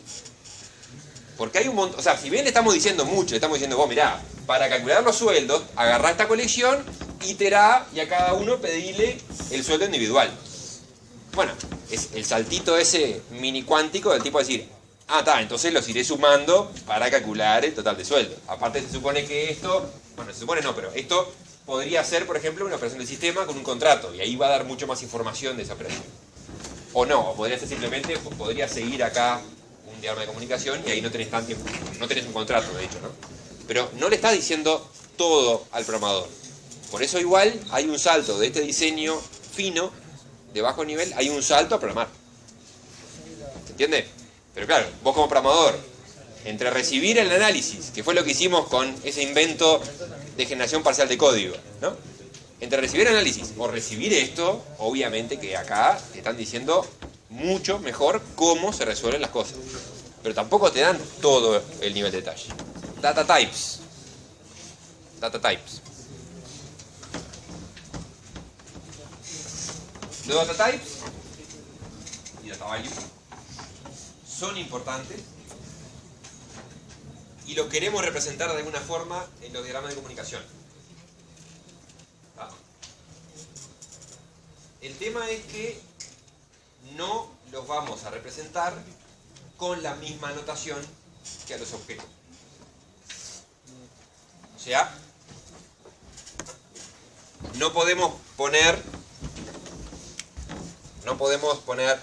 [SPEAKER 1] Porque hay un montón, o sea, si bien le estamos diciendo mucho, le estamos diciendo, vos mirá, para calcular los sueldos, agarrá esta colección, iterá y a cada uno pedirle el sueldo individual. Bueno, es el saltito ese mini cuántico del tipo de decir, entonces los iré sumando para calcular el total de sueldo. Aparte se supone que esto, bueno, se supone no, pero esto podría ser, por ejemplo, una operación del sistema con un contrato, y ahí va a dar mucho más información de esa operación. O no, o podría ser simplemente, podría seguir acá un diagrama de comunicación y ahí no tenés tanto tiempo, no tenés un contrato, de hecho, ¿no? Pero no le estás diciendo todo al programador. Por eso igual hay un salto de este diseño fino, de bajo nivel, hay un salto a programar. ¿Se entiende? Pero claro, vos como programador, entre recibir el análisis, que fue lo que hicimos con ese invento de generación parcial de código, ¿no? Entre recibir el análisis o recibir esto, obviamente que acá te están diciendo mucho mejor cómo se resuelven las cosas. Pero tampoco te dan todo el nivel de detalle. Data types. Data types. Los data types y data value son importantes y lo queremos representar de alguna forma en los diagramas de comunicación. ¿Ah? El tema es que no los vamos a representar con la misma notación que a los objetos. O sea, no podemos poner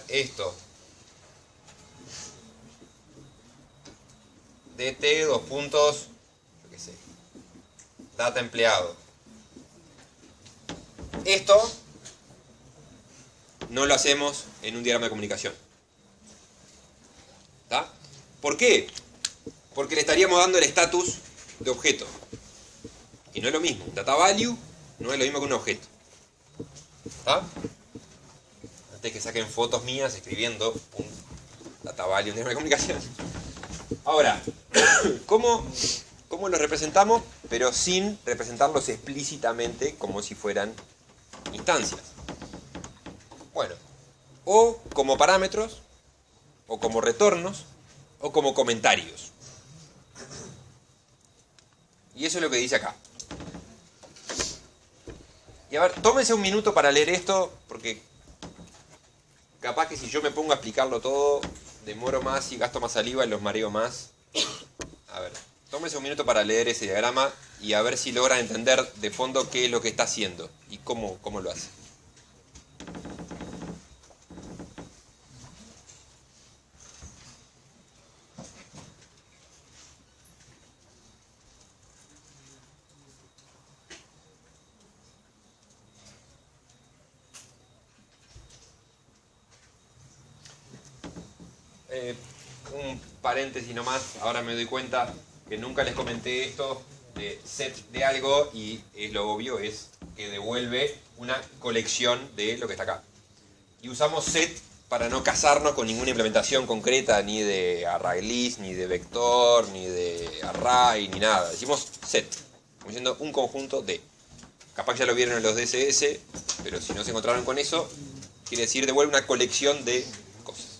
[SPEAKER 1] esto dt, dos puntos, yo qué sé, data empleado. Esto no lo hacemos en un diagrama de comunicación. ¿Está? ¿Por qué? Porque le estaríamos dando el estatus de objeto. Y no es lo mismo. Data value no es lo mismo que un objeto. ¿Está? Antes que saquen fotos mías escribiendo un data value en diagrama de comunicación. Ahora, ¿cómo los representamos? Pero sin representarlos explícitamente como si fueran instancias. Bueno, o como parámetros, o como retornos, o como comentarios. Y eso es lo que dice acá. Y a ver, tómense un minuto para leer esto, porque capaz que si yo me pongo a explicarlo todo, demoro más y gasto más saliva y los mareo más. A ver, tómense un minuto para leer ese diagrama y a ver si logran entender de fondo qué es lo que está haciendo y cómo lo hace. Un paréntesis nomás, ahora me doy cuenta que nunca les comenté esto de set de algo y es lo obvio, es que devuelve una colección de lo que está acá. Y usamos set para no casarnos con ninguna implementación concreta, ni de ArrayList, ni de vector, ni de array, ni nada. Decimos set, como diciendo un conjunto de. Capaz que ya lo vieron en los DSS, pero si no se encontraron con eso, quiere decir devuelve una colección de cosas.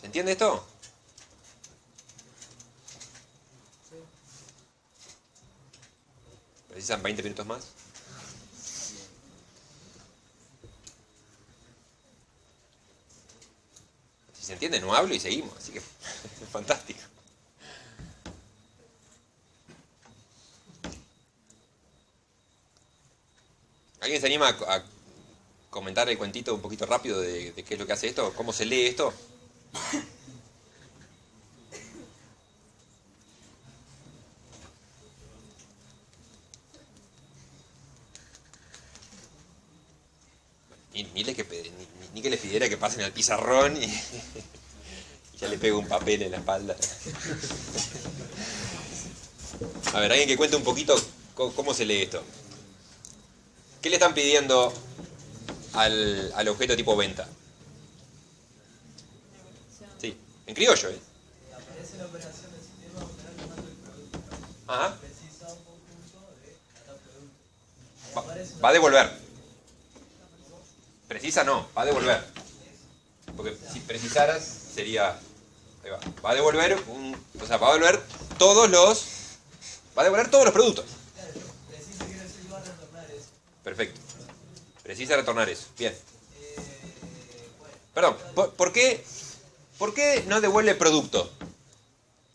[SPEAKER 1] ¿Se entiende esto? ¿Precisan 20 minutos más? Si se entiende, no hablo y seguimos, así que fantástico. ¿Alguien se anima a comentar el cuentito un poquito rápido de qué es lo que hace esto? ¿Cómo se lee esto? Ni que les pidiera que pasen al pizarrón y ya le pego un papel en la espalda. A ver, alguien que cuente un poquito cómo se lee esto. ¿Qué le están pidiendo al objeto tipo venta? Sí, en criollo, ¿eh?
[SPEAKER 11] Aparece la operación del sistema operar tomando el producto.
[SPEAKER 1] Ajá.
[SPEAKER 11] Precisa un conjunto de data producto.
[SPEAKER 1] Va a devolver. Precisa no, va a devolver. Porque si precisaras sería... Ahí va. Va a devolver va a devolver todos los... Va a devolver todos los productos.
[SPEAKER 11] Precisa quiere decir va a retornar eso.
[SPEAKER 1] Perfecto. Precisa retornar eso. Bien. Perdón, ¿por qué no devuelve producto?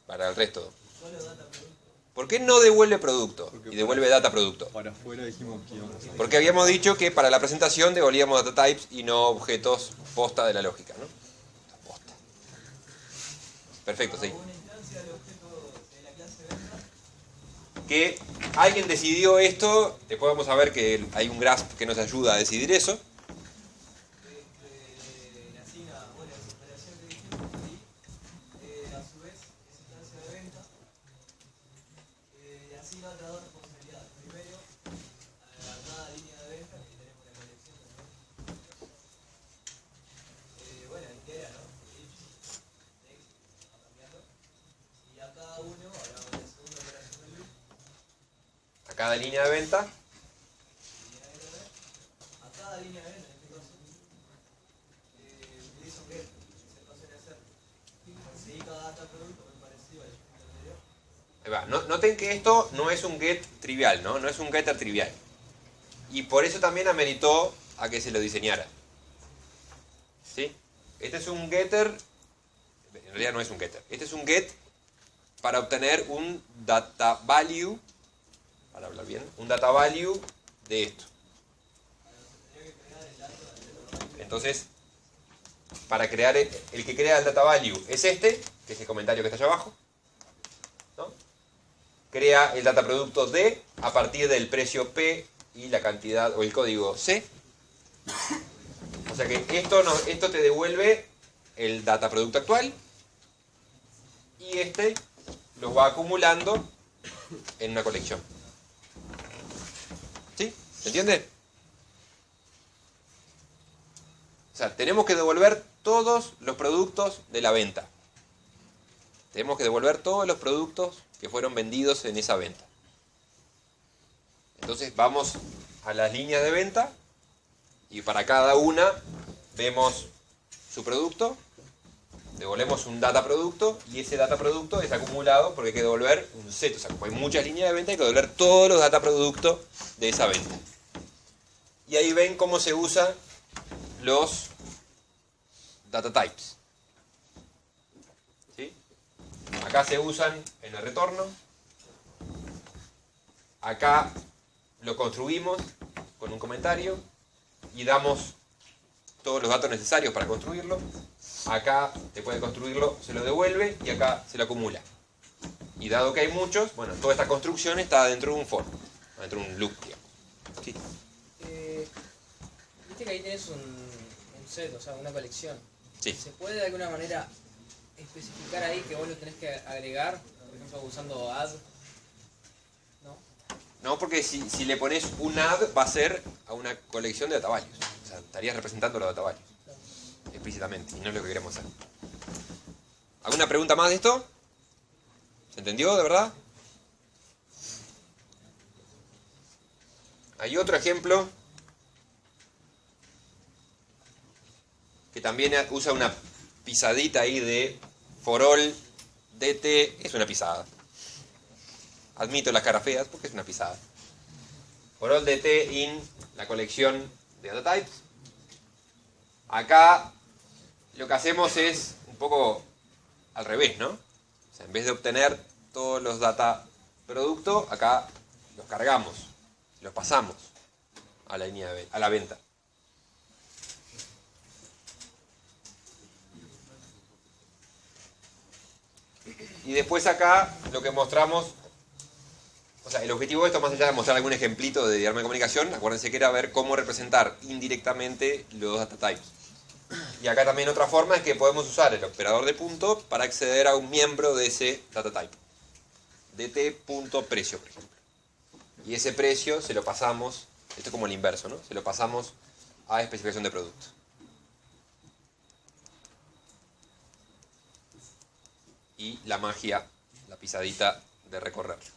[SPEAKER 1] para el resto. ¿Por qué no devuelve producto y devuelve data producto?
[SPEAKER 4] Para afuera dijimos que íbamos a...
[SPEAKER 1] Porque habíamos dicho que para la presentación devolvíamos data types y no objetos posta de la lógica, ¿no? Posta. Perfecto, sí. Que alguien decidió esto, después vamos a ver que hay un grasp que nos ayuda a decidir eso. A cada línea de venta.
[SPEAKER 6] A cada línea de venta, en este caso, utilizo un get, se pasa a hacer. Conseguí cada data producto muy parecido al anterior.
[SPEAKER 1] Ahí va. Noten que esto no es un get trivial, ¿no? No es un getter trivial. Y por eso también ameritó a que se lo diseñara. ¿Sí? Este es un getter, en realidad no es un getter. Este es un get para obtener un data value, para hablar bien, un data value de esto. Entonces, para crear el que crea el data value es este, que es el comentario que está allá abajo, ¿no? Crea el data producto D a partir del precio P y la cantidad o el código C. O sea que esto te devuelve el data producto actual y este los va acumulando en una colección. ¿Sí? ¿Se entiende? O sea, tenemos que devolver todos los productos de la venta. Tenemos que devolver todos los productos que fueron vendidos en esa venta. Entonces vamos a las líneas de venta y para cada una vemos su producto, devolvemos un data producto y ese data producto es acumulado porque hay que devolver un set. O sea, como hay muchas líneas de venta, hay que devolver todos los data productos de esa venta. Y ahí ven cómo se usan los data types. ¿Sí? Acá se usan en el retorno. Acá lo construimos con un comentario y damos todos los datos necesarios para construirlo. Acá, después de construirlo, se lo devuelve y acá se lo acumula. Y dado que hay muchos, bueno, toda esta construcción está dentro de un for, dentro de un loop, digamos. ¿Sí?
[SPEAKER 5] Viste que ahí tienes un set, o sea, una colección.
[SPEAKER 1] Sí.
[SPEAKER 5] ¿Se puede de alguna manera especificar ahí que vos lo tenés que agregar? Por ejemplo, usando add. ¿No?
[SPEAKER 1] No, porque si le pones un add, va a ser a una colección de data values. O sea, estarías representando los data values. Explícitamente, y no es lo que queremos hacer. ¿Alguna pregunta más de esto? ¿Se entendió, de verdad? Hay otro ejemplo que también usa una pisadita ahí de for all dt, es una pisada. Admito las caras feas porque es una pisada. For all dt in la colección de data types. Acá lo que hacemos es un poco al revés, ¿no? O sea, en vez de obtener todos los data producto, acá los cargamos, los pasamos a la línea a la venta. Y después acá lo que mostramos, o sea, el objetivo de esto, más allá de mostrar algún ejemplito de diagrama de comunicación, acuérdense que era ver cómo representar indirectamente los data types. Y acá también otra forma es que podemos usar el operador de punto para acceder a un miembro de ese data type. dt.precio, por ejemplo. Y ese precio se lo pasamos, esto es como el inverso, ¿no? Se lo pasamos a especificación de producto. Y la magia, la pisadita de recorrerlo.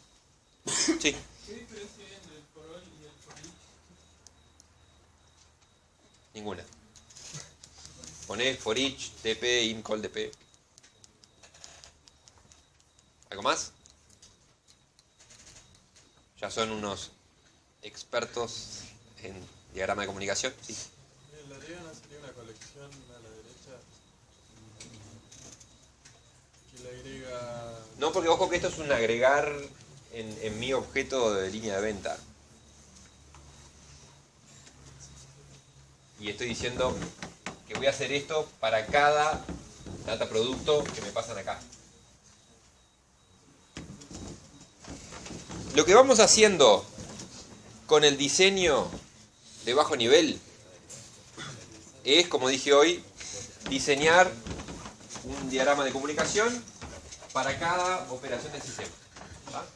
[SPEAKER 1] Sí.
[SPEAKER 7] ¿Qué diferencia hay entre el for all y el for each?
[SPEAKER 1] Ninguna. Poné for each, dp, in call dp. ¿Algo más? Ya son unos expertos en diagrama de comunicación. Sí.
[SPEAKER 12] La diagrama sería una colección a la derecha
[SPEAKER 4] Que le agrega...
[SPEAKER 1] No, porque ojo que esto es un agregar en mi objeto de línea de venta. Y estoy diciendo que voy a hacer esto para cada data producto que me pasan acá. Lo que vamos haciendo con el diseño de bajo nivel es, como dije hoy, diseñar un diagrama de comunicación para cada operación del sistema. ¿Va?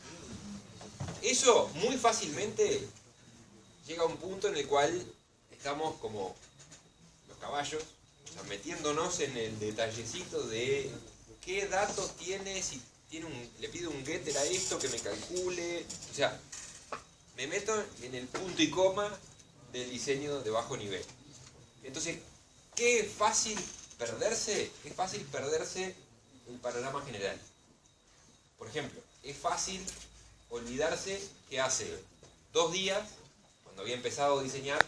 [SPEAKER 1] Eso muy fácilmente llega a un punto en el cual estamos como los caballos, o sea, metiéndonos en el detallecito de qué datos tiene, si tiene le pido un getter a esto que me calcule, o sea, me meto en el punto y coma del diseño de bajo nivel. Entonces, qué fácil perderse, es fácil perderse el panorama general. Por ejemplo, es fácil olvidarse que hace 2 días, cuando había empezado a diseñar,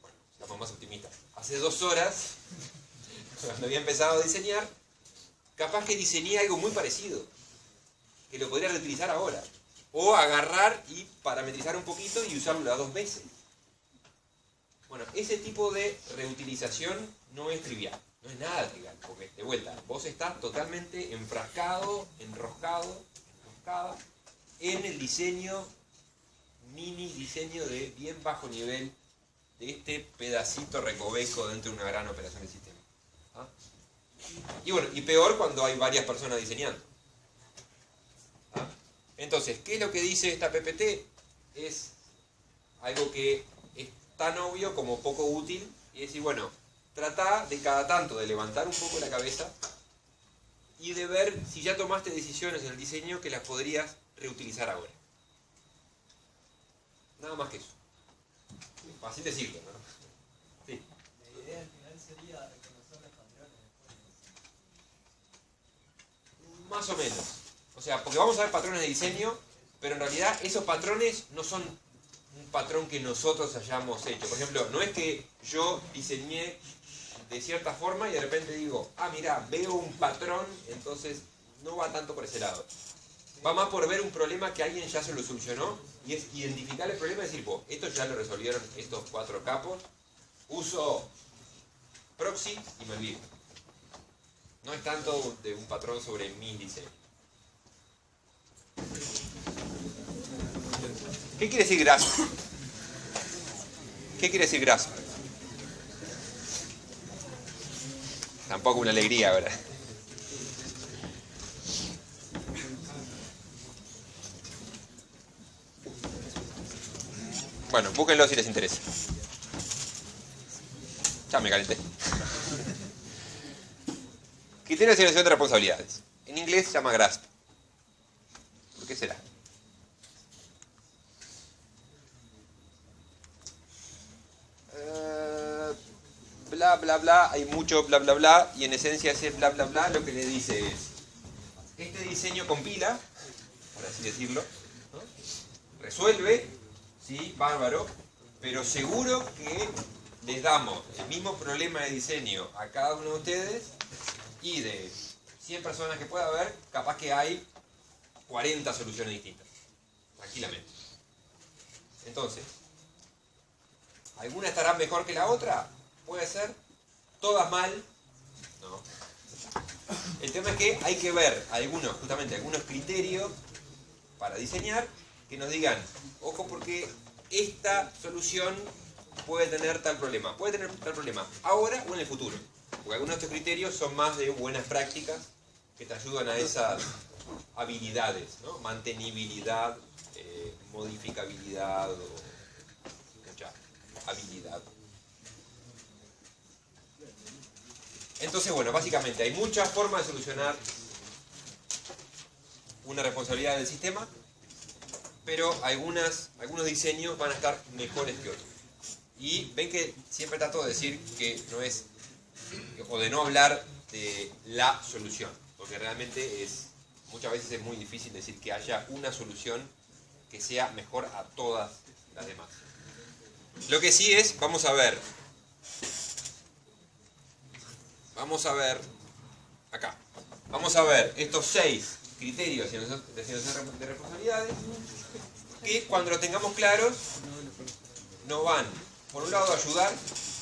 [SPEAKER 1] bueno, estamos más optimistas, hace 2 horas, cuando había empezado a diseñar, capaz que diseñé algo muy parecido, que lo podría reutilizar ahora. O agarrar y parametrizar un poquito y usarlo las 2 veces. Bueno, ese tipo de reutilización no es trivial, no es nada trivial, porque de vuelta, vos estás totalmente enfrascado, enroscada en el diseño, mini diseño de bien bajo nivel de este pedacito recoveco dentro de una gran operación del sistema. ¿Ah? Y bueno, y peor cuando hay varias personas diseñando. ¿Ah? Entonces, ¿qué es lo que dice esta PPT? Es algo que es tan obvio como poco útil, y es decir, bueno, trata de cada tanto de levantar un poco la cabeza y de ver si ya tomaste decisiones en el diseño que las podrías reutilizar ahora. Nada más que eso. Así te sirve, ¿no? Sí.
[SPEAKER 6] La idea al final sería reconocer los patrones después.
[SPEAKER 1] Más o menos. O sea, porque vamos a ver patrones de diseño, pero en realidad esos patrones no son un patrón que nosotros hayamos hecho. Por ejemplo, no es que yo diseñé de cierta forma y de repente digo, ah, mira, veo un patrón, entonces no va tanto por ese lado. Va más por ver un problema que alguien ya se lo solucionó y es identificar el problema y decir, pues, esto ya lo resolvieron estos 4 capos, uso proxy y me olvido. No es tanto de un patrón sobre mi diseño. ¿Qué quiere decir grasp? ¿Qué quiere decir grasp? Tampoco una alegría, ¿verdad? Bueno, búsquenlo si les interesa. Ya me calenté. Criterio de asignación de responsabilidades. En inglés se llama grasp. ¿Por qué será? Bla bla bla, hay mucho bla bla bla, y en esencia ese bla bla bla lo que le dice es, este diseño compila, por así decirlo, ¿no? Resuelve, sí, bárbaro, pero seguro que les damos el mismo problema de diseño a cada uno de ustedes, y de 100 personas que pueda haber, capaz que hay 40 soluciones distintas, tranquilamente. Entonces, ¿alguna estará mejor que la otra? Puede ser. ¿Todas mal? No. El tema es que hay que ver algunos criterios para diseñar que nos digan, ojo porque esta solución puede tener tal problema. Puede tener tal problema ahora o en el futuro. Porque algunos de estos criterios son más de buenas prácticas que te ayudan a esas habilidades, ¿no? Mantenibilidad, modificabilidad o habilidad. Entonces, bueno, básicamente hay muchas formas de solucionar una responsabilidad del sistema, pero algunos diseños van a estar mejores que otros. Y ven que siempre trato de decir que no es, o de no hablar de la solución, porque realmente muchas veces es muy difícil decir que haya una solución que sea mejor a todas las demás. Lo que sí es, vamos a ver acá. vamos a ver estos 6 criterios de asignación de responsabilidades que cuando lo tengamos claros nos van, por un lado, a ayudar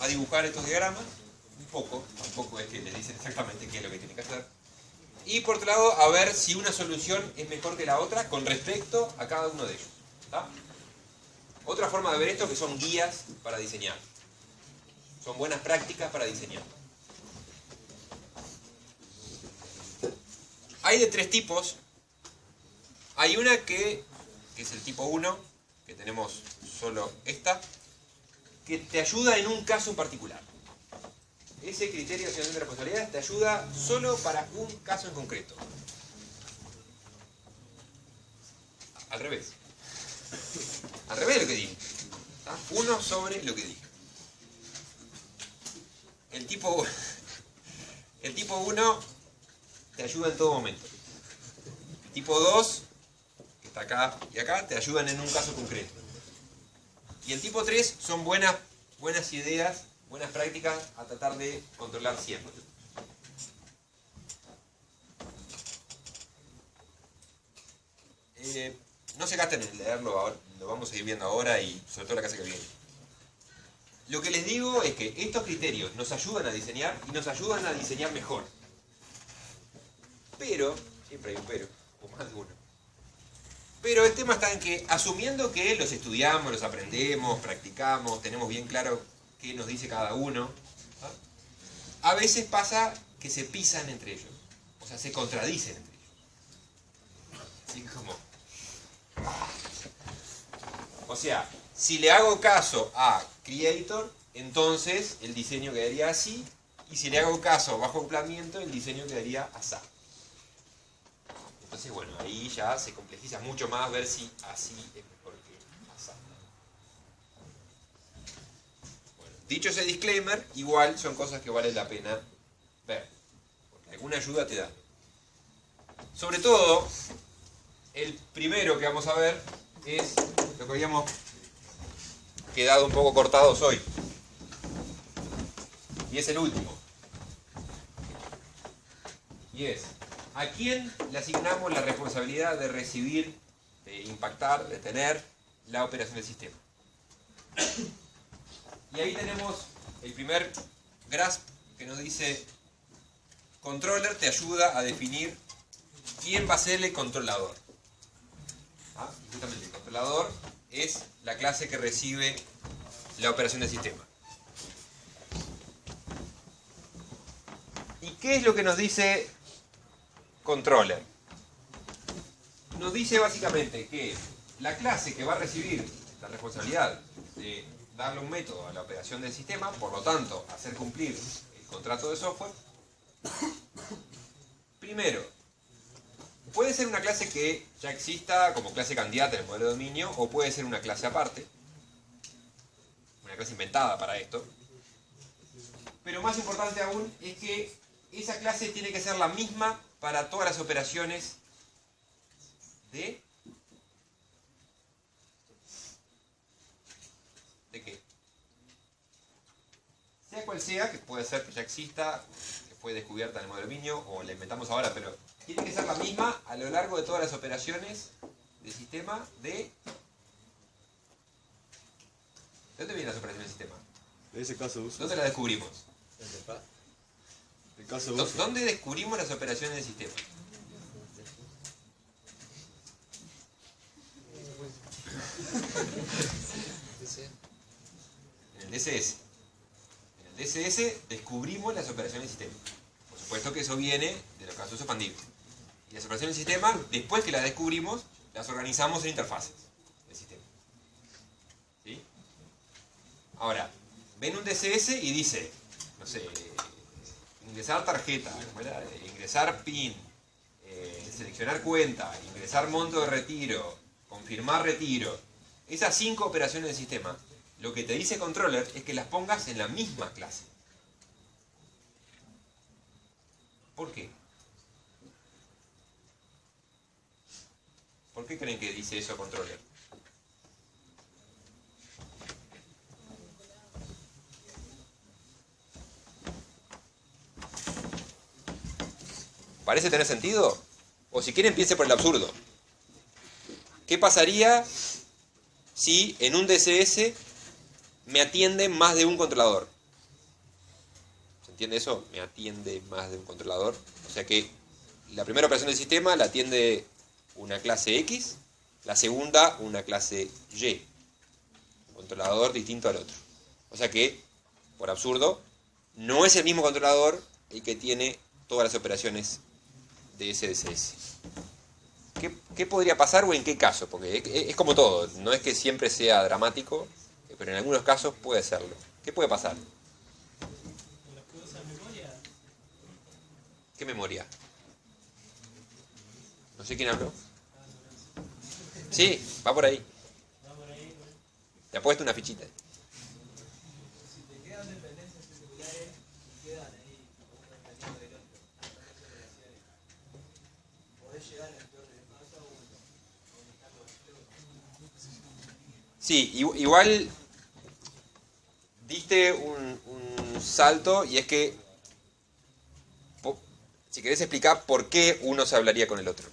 [SPEAKER 1] a dibujar estos diagramas, un poco, tampoco es que les dicen exactamente qué es lo que tienen que hacer, y por otro lado, a ver si una solución es mejor que la otra con respecto a cada uno de ellos. ¿Está? Otra forma de ver esto que son guías para diseñar. Son buenas prácticas para diseñar. Hay de 3 tipos. Hay una que es el tipo 1, que tenemos solo esta, que te ayuda en un caso particular. Ese criterio de asignación de responsabilidades te ayuda solo para un caso en concreto. Al revés. Al revés de lo que dije. ¿Está? 1 sobre lo que dije. El tipo 1 te ayuda en todo momento. El tipo 2, que está acá y acá, te ayudan en un caso concreto. Y el tipo 3 son buenas ideas, buenas prácticas a tratar de controlar siempre. No se gasten en leerlo ahora, lo vamos a ir viendo ahora y sobre todo la clase que viene. Lo que les digo es que estos criterios nos ayudan a diseñar y nos ayudan a diseñar mejor. Pero, siempre hay un pero, o más de uno. Pero el tema está en que, asumiendo que los estudiamos, los aprendemos, practicamos, tenemos bien claro qué nos dice cada uno, ¿ah? A veces pasa que se pisan entre ellos. O sea, se contradicen entre ellos. Así como... O sea, si le hago caso a Creator, entonces el diseño quedaría así, y si le hago caso a bajo acoplamiento, el diseño quedaría así. Entonces, bueno, ahí ya se complejiza mucho más ver si así es mejor que así. Bueno, dicho ese disclaimer, igual son cosas que vale la pena ver, porque alguna ayuda te da. Sobre todo, el primero que vamos a ver es lo que habíamos quedado un poco cortados hoy. Y es el último. Y es, ¿a quién le asignamos la responsabilidad de recibir, de impactar, de tener la operación del sistema? Y ahí tenemos el primer grasp que nos dice, controller te ayuda a definir quién va a ser el controlador. ¿Ah? Y justamente el controlador es la clase que recibe la operación del sistema. ¿Y qué es lo que nos dice controller? Nos dice básicamente que la clase que va a recibir la responsabilidad de darle un método a la operación del sistema, por lo tanto, hacer cumplir el contrato de software, primero, puede ser una clase que ya exista como clase candidata en el modelo de dominio, o puede ser una clase aparte, una clase inventada para esto. Pero más importante aún es que esa clase tiene que ser la misma para todas las operaciones ¿de qué? Sea cual sea, que puede ser que ya exista, que fue descubierta en el modelo de dominio, o la inventamos ahora, pero tiene que ser la misma a lo largo de todas las operaciones del sistema de... ¿De dónde vienen las operaciones del sistema?
[SPEAKER 4] De ese caso de uso.
[SPEAKER 1] ¿Dónde las descubrimos?
[SPEAKER 4] El caso de uso.
[SPEAKER 1] ¿Dónde descubrimos las operaciones del sistema? En el DCS. En el DCS descubrimos las operaciones del sistema. Por supuesto que eso viene de los casos expandidos. Y las operaciones del sistema, después que las descubrimos, las organizamos en interfaces del sistema. ¿Sí? Ahora, ven un DCS y dice, no sé, ingresar tarjeta, ingresar PIN, seleccionar cuenta, ingresar monto de retiro, confirmar retiro. Esas 5 operaciones del sistema, lo que te dice controller es que las pongas en la misma clase. ¿Por qué? ¿Por qué creen que dice eso controller? ¿Parece tener sentido? O si quieren, piense por el absurdo. ¿Qué pasaría si en un DCS me atiende más de un controlador? ¿Se entiende eso? Me atiende más de un controlador. O sea que la primera operación del sistema la atiende una clase X, la segunda una clase Y. Un controlador distinto al otro. O sea que, por absurdo, no es el mismo controlador el que tiene todas las operaciones de ese DCS. ¿Qué podría pasar o en qué caso? Porque es como todo, no es que siempre sea dramático, pero en algunos casos puede serlo. ¿Qué puede pasar?
[SPEAKER 7] Los que usan memoria,
[SPEAKER 1] ¿Qué memoria? No sé quién habló. Sí, va por ahí.
[SPEAKER 7] va por ahí, bueno.
[SPEAKER 1] Te ha puesto una fichita.
[SPEAKER 6] Si te quedan dependencias celulares y quedan ahí como un dependiente del otro, las relaciones, podés llegar al entorno de masa o conectarlo externo.
[SPEAKER 1] Sí, igual diste un salto y es que si querés explicar por qué uno se hablaría con el otro.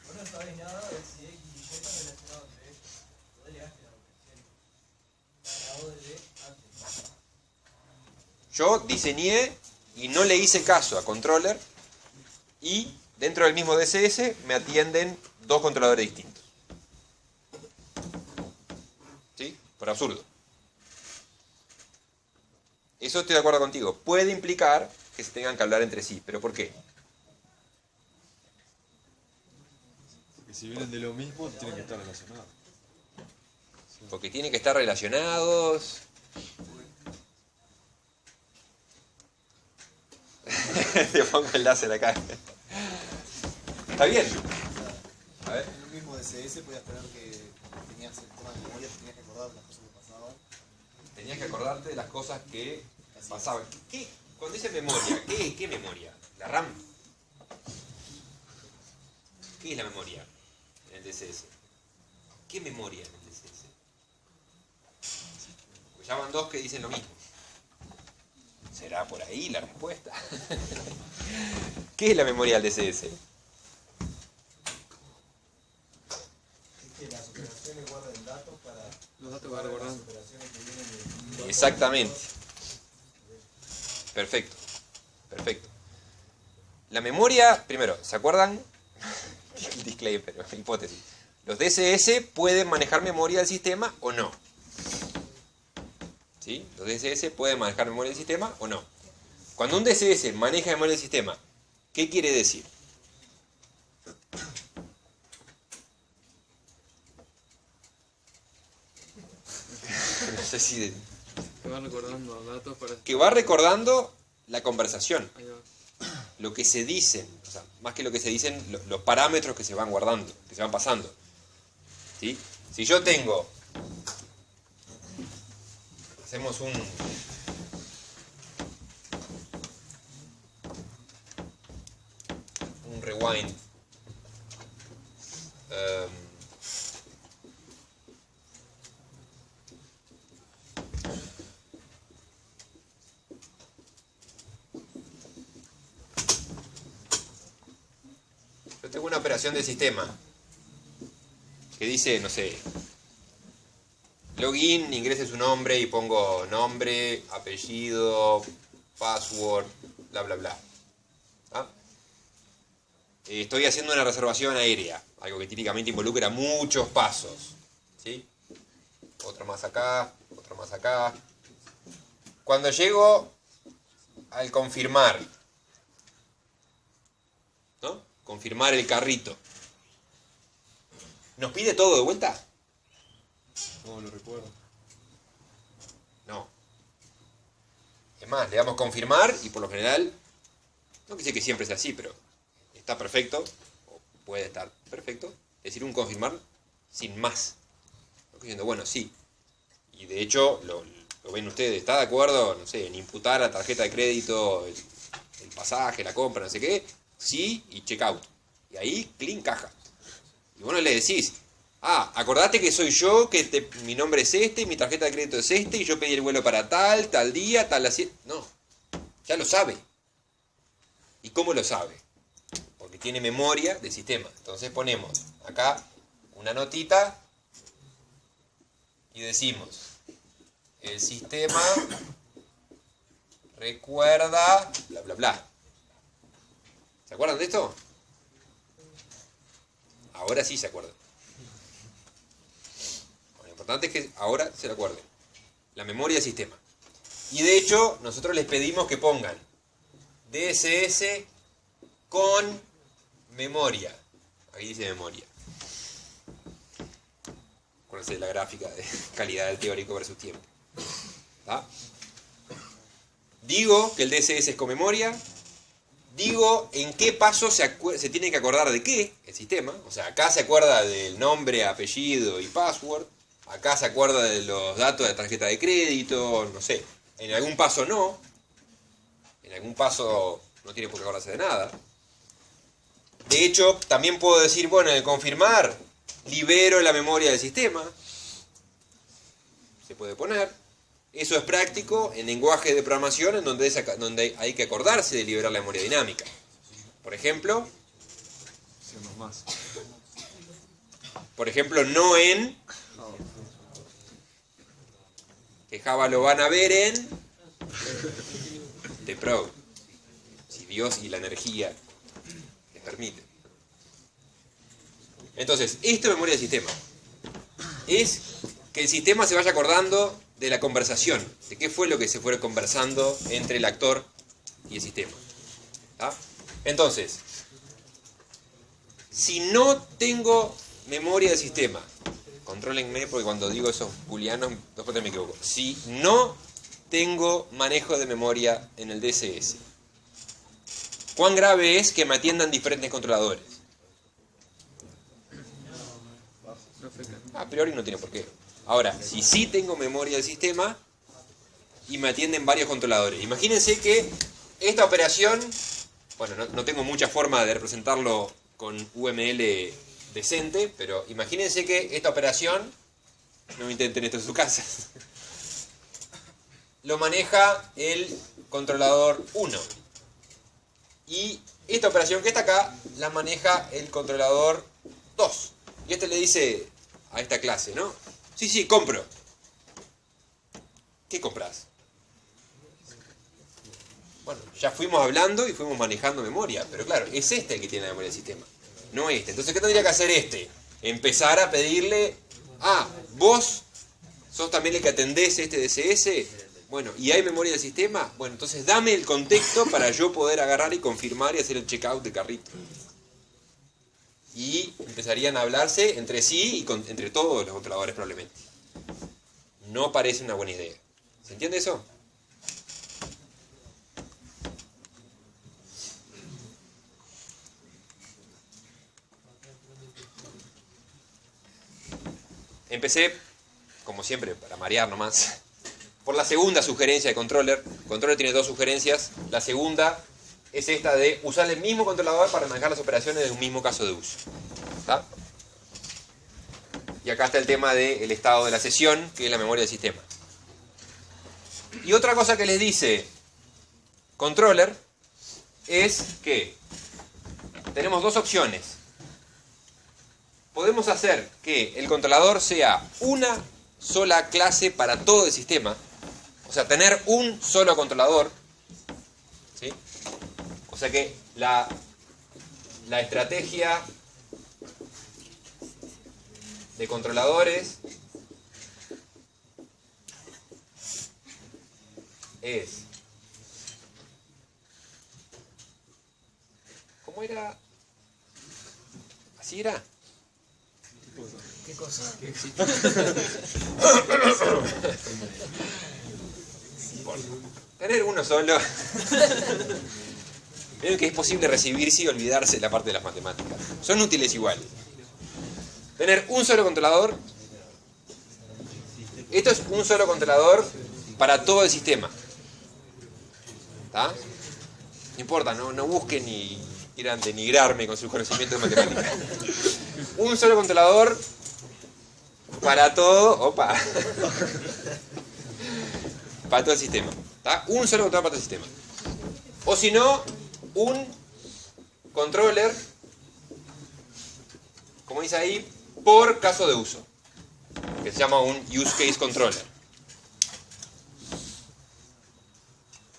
[SPEAKER 6] Vos no sabés nada de si X y Y están relacionados entre ellos. Vos delegaste la operación para vos desde antes.
[SPEAKER 1] Yo diseñé y no le hice caso a controller y dentro del mismo DCS me atienden dos controladores distintos. ¿Sí? Por absurdo. Eso estoy de acuerdo contigo. Puede implicar que se tengan que hablar entre sí. ¿Pero por qué?
[SPEAKER 4] Porque si vienen de lo mismo, tienen que estar relacionados.
[SPEAKER 1] Porque tienen que estar relacionados. Te pongo el láser acá. Está bien. A ver.
[SPEAKER 2] En un mismo DCS podías tener que tenías el tema de memoria, tenías que acordar las cosas que pasaban.
[SPEAKER 1] Tenías que acordarte de las cosas que pasaban. Cuando dice memoria, ¿qué memoria? ¿La RAM? ¿Qué es la memoria en el DCS? ¿Qué memoria en el DCS? Pues ya van dos que dicen lo mismo. ¿Será por ahí la respuesta? ¿Qué es la memoria del DCS?
[SPEAKER 6] Es que las operaciones guardan datos para
[SPEAKER 3] Los datos que va recordando.
[SPEAKER 6] operaciones que vienen de...
[SPEAKER 1] Exactamente. Perfecto. Perfecto. La memoria, primero, ¿se acuerdan? Disclaimer, pero hipótesis. Los DCS pueden manejar memoria del sistema o no. ¿Sí? Los DCS pueden manejar memoria del sistema o no. Cuando un DCS maneja memoria del sistema, ¿qué quiere decir? No sé si...
[SPEAKER 3] Que va recordando datos para...
[SPEAKER 1] Que va recordando la conversación.
[SPEAKER 3] Ahí va.
[SPEAKER 1] Lo que se dicen, o sea, más que lo que se dicen, los parámetros que se van guardando, que se van pasando. ¿Sí? Si yo tengo... Hacemos un rewind. Yo tengo una operación de sistema que dice, no sé, login, ingrese su nombre y pongo nombre, apellido, password, bla, bla, bla. ¿Ah? Estoy haciendo una reservación aérea, algo que típicamente involucra muchos pasos. ¿Sí? Otro más acá, otro más acá. Cuando llego al confirmar, ¿no? Confirmar el carrito. ¿Nos pide todo de vuelta?
[SPEAKER 4] No lo recuerdo.
[SPEAKER 1] No. Es más, le damos confirmar y por lo general, no que sé que siempre sea así, pero está perfecto, o puede estar perfecto, es decir, un confirmar sin más. No diciendo, bueno, sí. Y de hecho, lo ven ustedes, ¿está de acuerdo? No sé, en imputar a tarjeta de crédito el pasaje, la compra, no sé qué. Sí, y checkout. Y ahí, clean caja. Y vos no le decís, acordate que soy yo, que mi nombre es este, mi tarjeta de crédito es este, y yo pedí el vuelo para tal día, tal así. No, ya lo sabe. ¿Y cómo lo sabe? Porque tiene memoria del sistema. Entonces ponemos acá una notita y decimos, el sistema recuerda bla bla bla. ¿Se acuerdan de esto? Ahora sí se acuerdan. Lo importante es que ahora se lo acuerden. La memoria del sistema. Y de hecho, nosotros les pedimos que pongan DSS con memoria. Ahí dice memoria. Acuérdense de la gráfica de calidad del teórico versus tiempo. ¿Tá? Digo que el DSS es con memoria. Digo en qué paso se tiene que acordar de qué, el sistema. O sea, acá se acuerda del nombre, apellido y password. Acá se acuerda de los datos de la tarjeta de crédito, no sé. En algún paso no. En algún paso no tiene por qué acordarse de nada. De hecho, también puedo decir, bueno, en el confirmar, libero la memoria del sistema. Se puede poner. Eso es práctico en lenguaje de programación en donde hay que acordarse de liberar la memoria dinámica. Por ejemplo, no en, que Java lo van a ver en TPROG, si Dios y la energía les permite. Entonces, esto es memoria del sistema. Es que el sistema se vaya acordando de la conversación, de qué fue lo que se fue conversando entre el actor y el sistema. ¿Tá? Entonces, si no tengo memoria del sistema, contrólenme porque cuando digo esos booleanos, después me equivoco. Si no tengo manejo de memoria en el DSS, ¿cuán grave es que me atiendan diferentes controladores? A priori no tiene por qué. Ahora, si sí tengo memoria del sistema y me atienden varios controladores. Imagínense que esta operación, bueno, no tengo mucha forma de representarlo con UML decente, pero imagínense que esta operación, no intenten esto en su casa, lo maneja el controlador 1. Y esta operación que está acá, la maneja el controlador 2. Y este le dice a esta clase, ¿no? Sí, compro. ¿Qué compras? Bueno, ya fuimos hablando y fuimos manejando memoria, pero claro, es este el que tiene la memoria del sistema, no este. Entonces, ¿qué tendría que hacer este? Empezar a pedirle, vos sos también el que atendés este DSS, bueno, ¿y hay memoria del sistema? Bueno, entonces dame el contexto para yo poder agarrar y confirmar y hacer el checkout de carrito. Y empezarían a hablarse entre sí y entre todos los controladores probablemente. No parece una buena idea. ¿Se entiende eso? Empecé, como siempre, para marear nomás, por la segunda sugerencia de controller. Controller tiene dos sugerencias. La segunda es esta de usar el mismo controlador para manejar las operaciones de un mismo caso de uso. ¿Está? Y acá está el tema del estado de la sesión, que es la memoria del sistema. Y otra cosa que les dice controller es que tenemos dos opciones. Podemos hacer que el controlador sea una sola clase para todo el sistema. O sea, tener un solo controlador. ¿Sí? O sea que la estrategia de controladores es... ¿Cómo era? ¿Así era?
[SPEAKER 5] ¿Qué cosa?
[SPEAKER 1] Tener uno solo. Veo que es posible recibirse y olvidarse la parte de las matemáticas. Son útiles igual. Tener un solo controlador. Esto es un solo controlador para todo el sistema. ¿Está? No importa, no busquen ni quieran denigrarme con sus conocimientos de matemáticas. Un solo controlador para todo. Opa. Para todo el sistema. ¿Está? Un solo controlador para todo el sistema. O si no, un controller, como dice ahí, por caso de uso, que se llama un use case controller.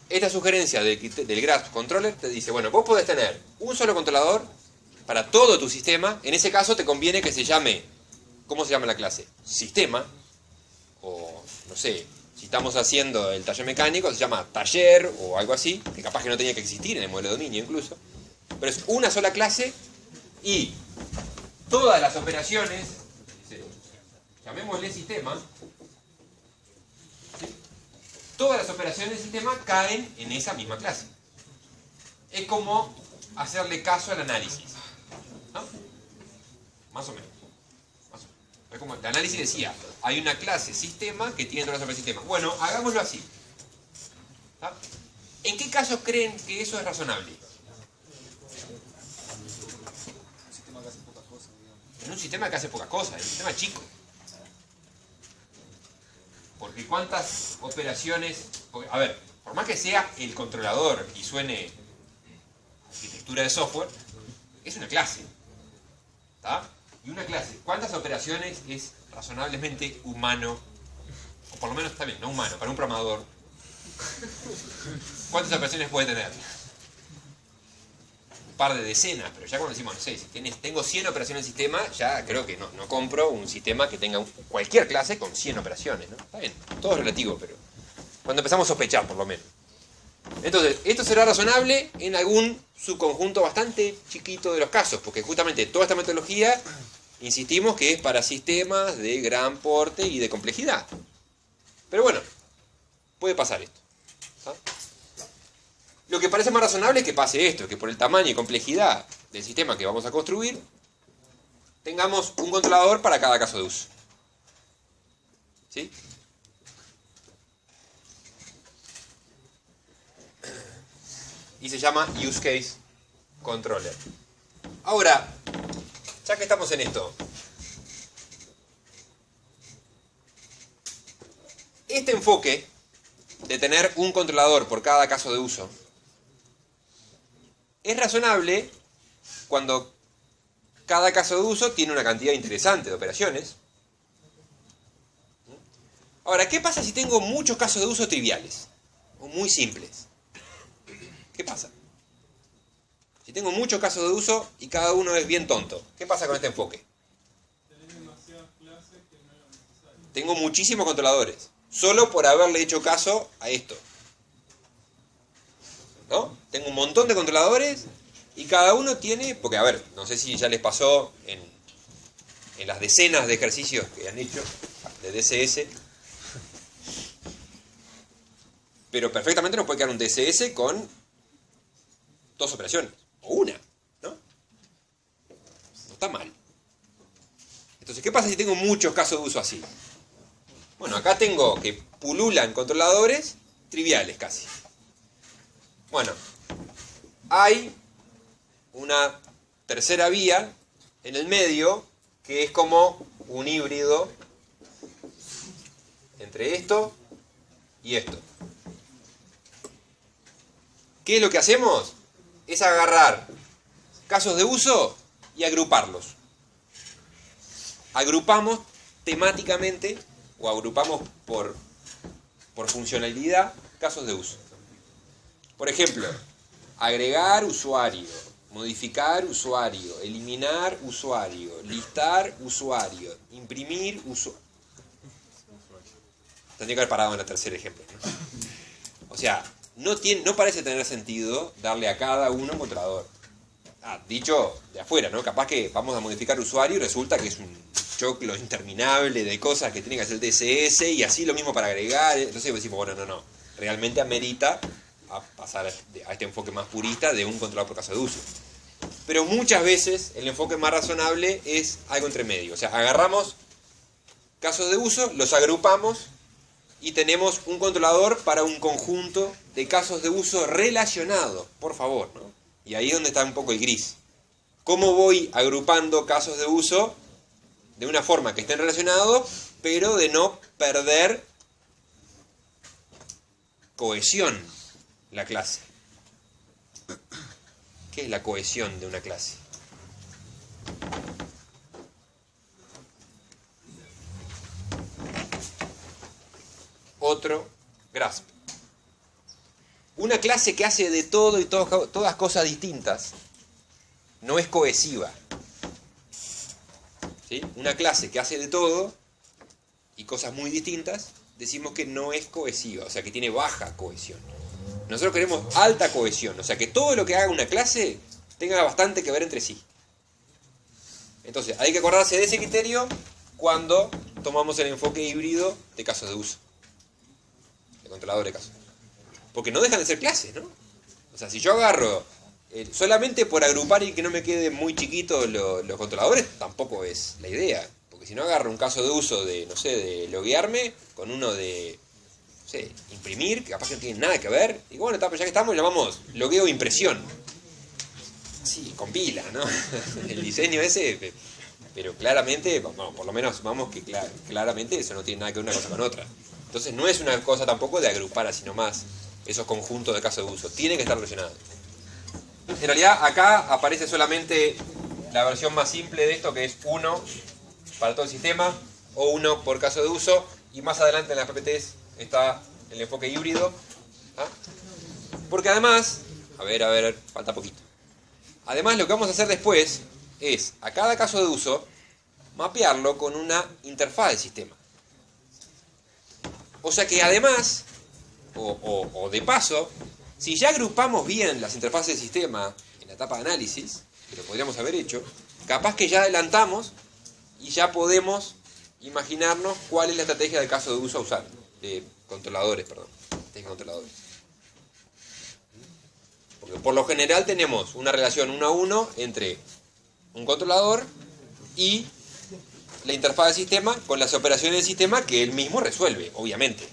[SPEAKER 1] Esta sugerencia del graph controller te dice, bueno, vos podés tener un solo controlador para todo tu sistema. En ese caso te conviene que se llame, ¿cómo se llama la clase? Sistema, o no sé, si estamos haciendo el taller mecánico, se llama taller o algo así, que capaz que no tenía que existir en el modelo de dominio incluso. Pero es una sola clase y todas las operaciones, llamémosle sistema, todas las operaciones del sistema caen en esa misma clase. Es como hacerle caso al análisis, ¿no? Más o menos. Es como el análisis decía, hay una clase sistema que tiene todas las operaciones del sistema. Bueno, hagámoslo así. ¿Ah? ¿En qué casos creen que eso es razonable?
[SPEAKER 2] Un sistema que hace pocas cosas, digamos.
[SPEAKER 1] En un sistema que hace pocas cosas, en un sistema chico. Porque cuántas operaciones... A ver, por más que sea el controlador y suene arquitectura de software, es una clase. ¿Está? Y una clase, ¿cuántas operaciones es razonablemente humano? O por lo menos está bien, no humano, para un programador. ¿Cuántas operaciones puede tener? Un par de decenas, pero ya cuando decimos, no sé, si tengo 100 operaciones en el sistema, ya creo que no compro un sistema que tenga cualquier clase con 100 operaciones, ¿no? Está bien, todo es relativo, pero cuando empezamos a sospechar, por lo menos. Entonces, esto será razonable en algún subconjunto bastante chiquito de los casos, porque justamente toda esta metodología, insistimos que es para sistemas de gran porte y de complejidad. Pero bueno, puede pasar esto. ¿Ah? Lo que parece más razonable es que pase esto, que por el tamaño y complejidad del sistema que vamos a construir, tengamos un controlador para cada caso de uso. ¿Sí? Y se llama Use Case Controller. Ahora, ya que estamos en esto, este enfoque de tener un controlador por cada caso de uso es razonable cuando cada caso de uso tiene una cantidad interesante de operaciones. Ahora, ¿qué pasa si tengo muchos casos de uso triviales o muy simples? ¿Qué pasa? Si tengo muchos casos de uso y cada uno es bien tonto, ¿qué pasa con este enfoque? Tengo muchísimos controladores, solo por haberle hecho caso a esto. ¿No? Tengo un montón de controladores y cada uno tiene... Porque, a ver, no sé si ya les pasó en las decenas de ejercicios que han hecho de DCS, pero perfectamente nos puede quedar un DCS con 2 operaciones, o una, ¿no? No está mal. Entonces, ¿qué pasa si tengo muchos casos de uso así? Bueno, acá tengo que pululan controladores triviales casi. Bueno, hay una tercera vía en el medio que es como un híbrido entre esto y esto. ¿Qué es lo que hacemos? Es agarrar casos de uso y agruparlos. Agrupamos temáticamente o agrupamos por funcionalidad casos de uso. Por ejemplo, agregar usuario, modificar usuario, eliminar usuario, listar usuario, imprimir usuario. Tendría que haber parado en el tercer ejemplo, ¿no? O sea, no parece tener sentido darle a cada uno un controlador. Dicho de afuera, ¿no? Capaz que vamos a modificar usuario y resulta que es un choclo interminable de cosas que tiene que hacer el DSS y así lo mismo para agregar. Entonces decimos, bueno, no. Realmente amerita a pasar a este enfoque más purista de un controlador por caso de uso. Pero muchas veces el enfoque más razonable es algo entre medio. O sea, agarramos casos de uso, los agrupamos y tenemos un controlador para un conjunto de casos de uso relacionados, por favor, ¿no? Y ahí es donde está un poco el gris. ¿Cómo voy agrupando casos de uso de una forma que estén relacionados, pero de no perder cohesión la clase? ¿Ok? ¿Qué es la cohesión de una clase? Otro grasp. Una clase que hace de todo y todas cosas distintas no es cohesiva. ¿Sí? Una clase que hace de todo y cosas muy distintas, decimos que no es cohesiva, o sea que tiene baja cohesión. Nosotros queremos alta cohesión, o sea que todo lo que haga una clase tenga bastante que ver entre sí. Entonces, hay que acordarse de ese criterio cuando tomamos el enfoque híbrido de casos de uso, de controlador de casos. Porque no dejan de ser clases, ¿no? O sea, si yo agarro solamente por agrupar y que no me queden muy chiquitos los controladores, tampoco es la idea. Porque si no agarro un caso de uso de, no sé, de loguearme con uno de, no sé, imprimir, que capaz que no tiene nada que ver. Y bueno, ya que estamos, llamamos logueo impresión. Sí, compila, ¿no? El diseño ese, pero claramente, bueno, por lo menos vamos que claramente eso no tiene nada que ver una cosa con otra. Entonces no es una cosa tampoco de agrupar así nomás esos conjuntos de casos de uso. Tienen que estar relacionados. En realidad acá aparece solamente la versión más simple de esto, que es 1 para todo el sistema, o 1 por caso de uso, y más adelante en las PPTs está el enfoque híbrido. ¿Ah? Porque además, a ver, falta poquito. Además lo que vamos a hacer después es, a cada caso de uso, mapearlo con una interfaz del sistema. O sea que además, o de paso, si ya agrupamos bien las interfaces del sistema en la etapa de análisis, que lo podríamos haber hecho, capaz que ya adelantamos y ya podemos imaginarnos cuál es la estrategia del caso de uso a usar, de controladores, perdón, de controladores. Porque por lo general tenemos una relación 1 a 1 entre un controlador y la interfaz del sistema con las operaciones del sistema que él mismo resuelve, obviamente.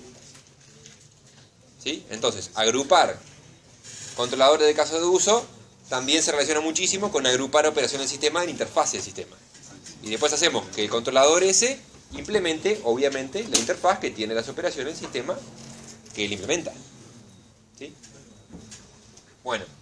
[SPEAKER 1] ¿Sí? Entonces, agrupar controladores de caso de uso también se relaciona muchísimo con agrupar operaciones del sistema en interfaz del sistema. Y después hacemos que el controlador ese implemente, obviamente, la interfaz que tiene las operaciones del sistema que él implementa. ¿Sí? Bueno.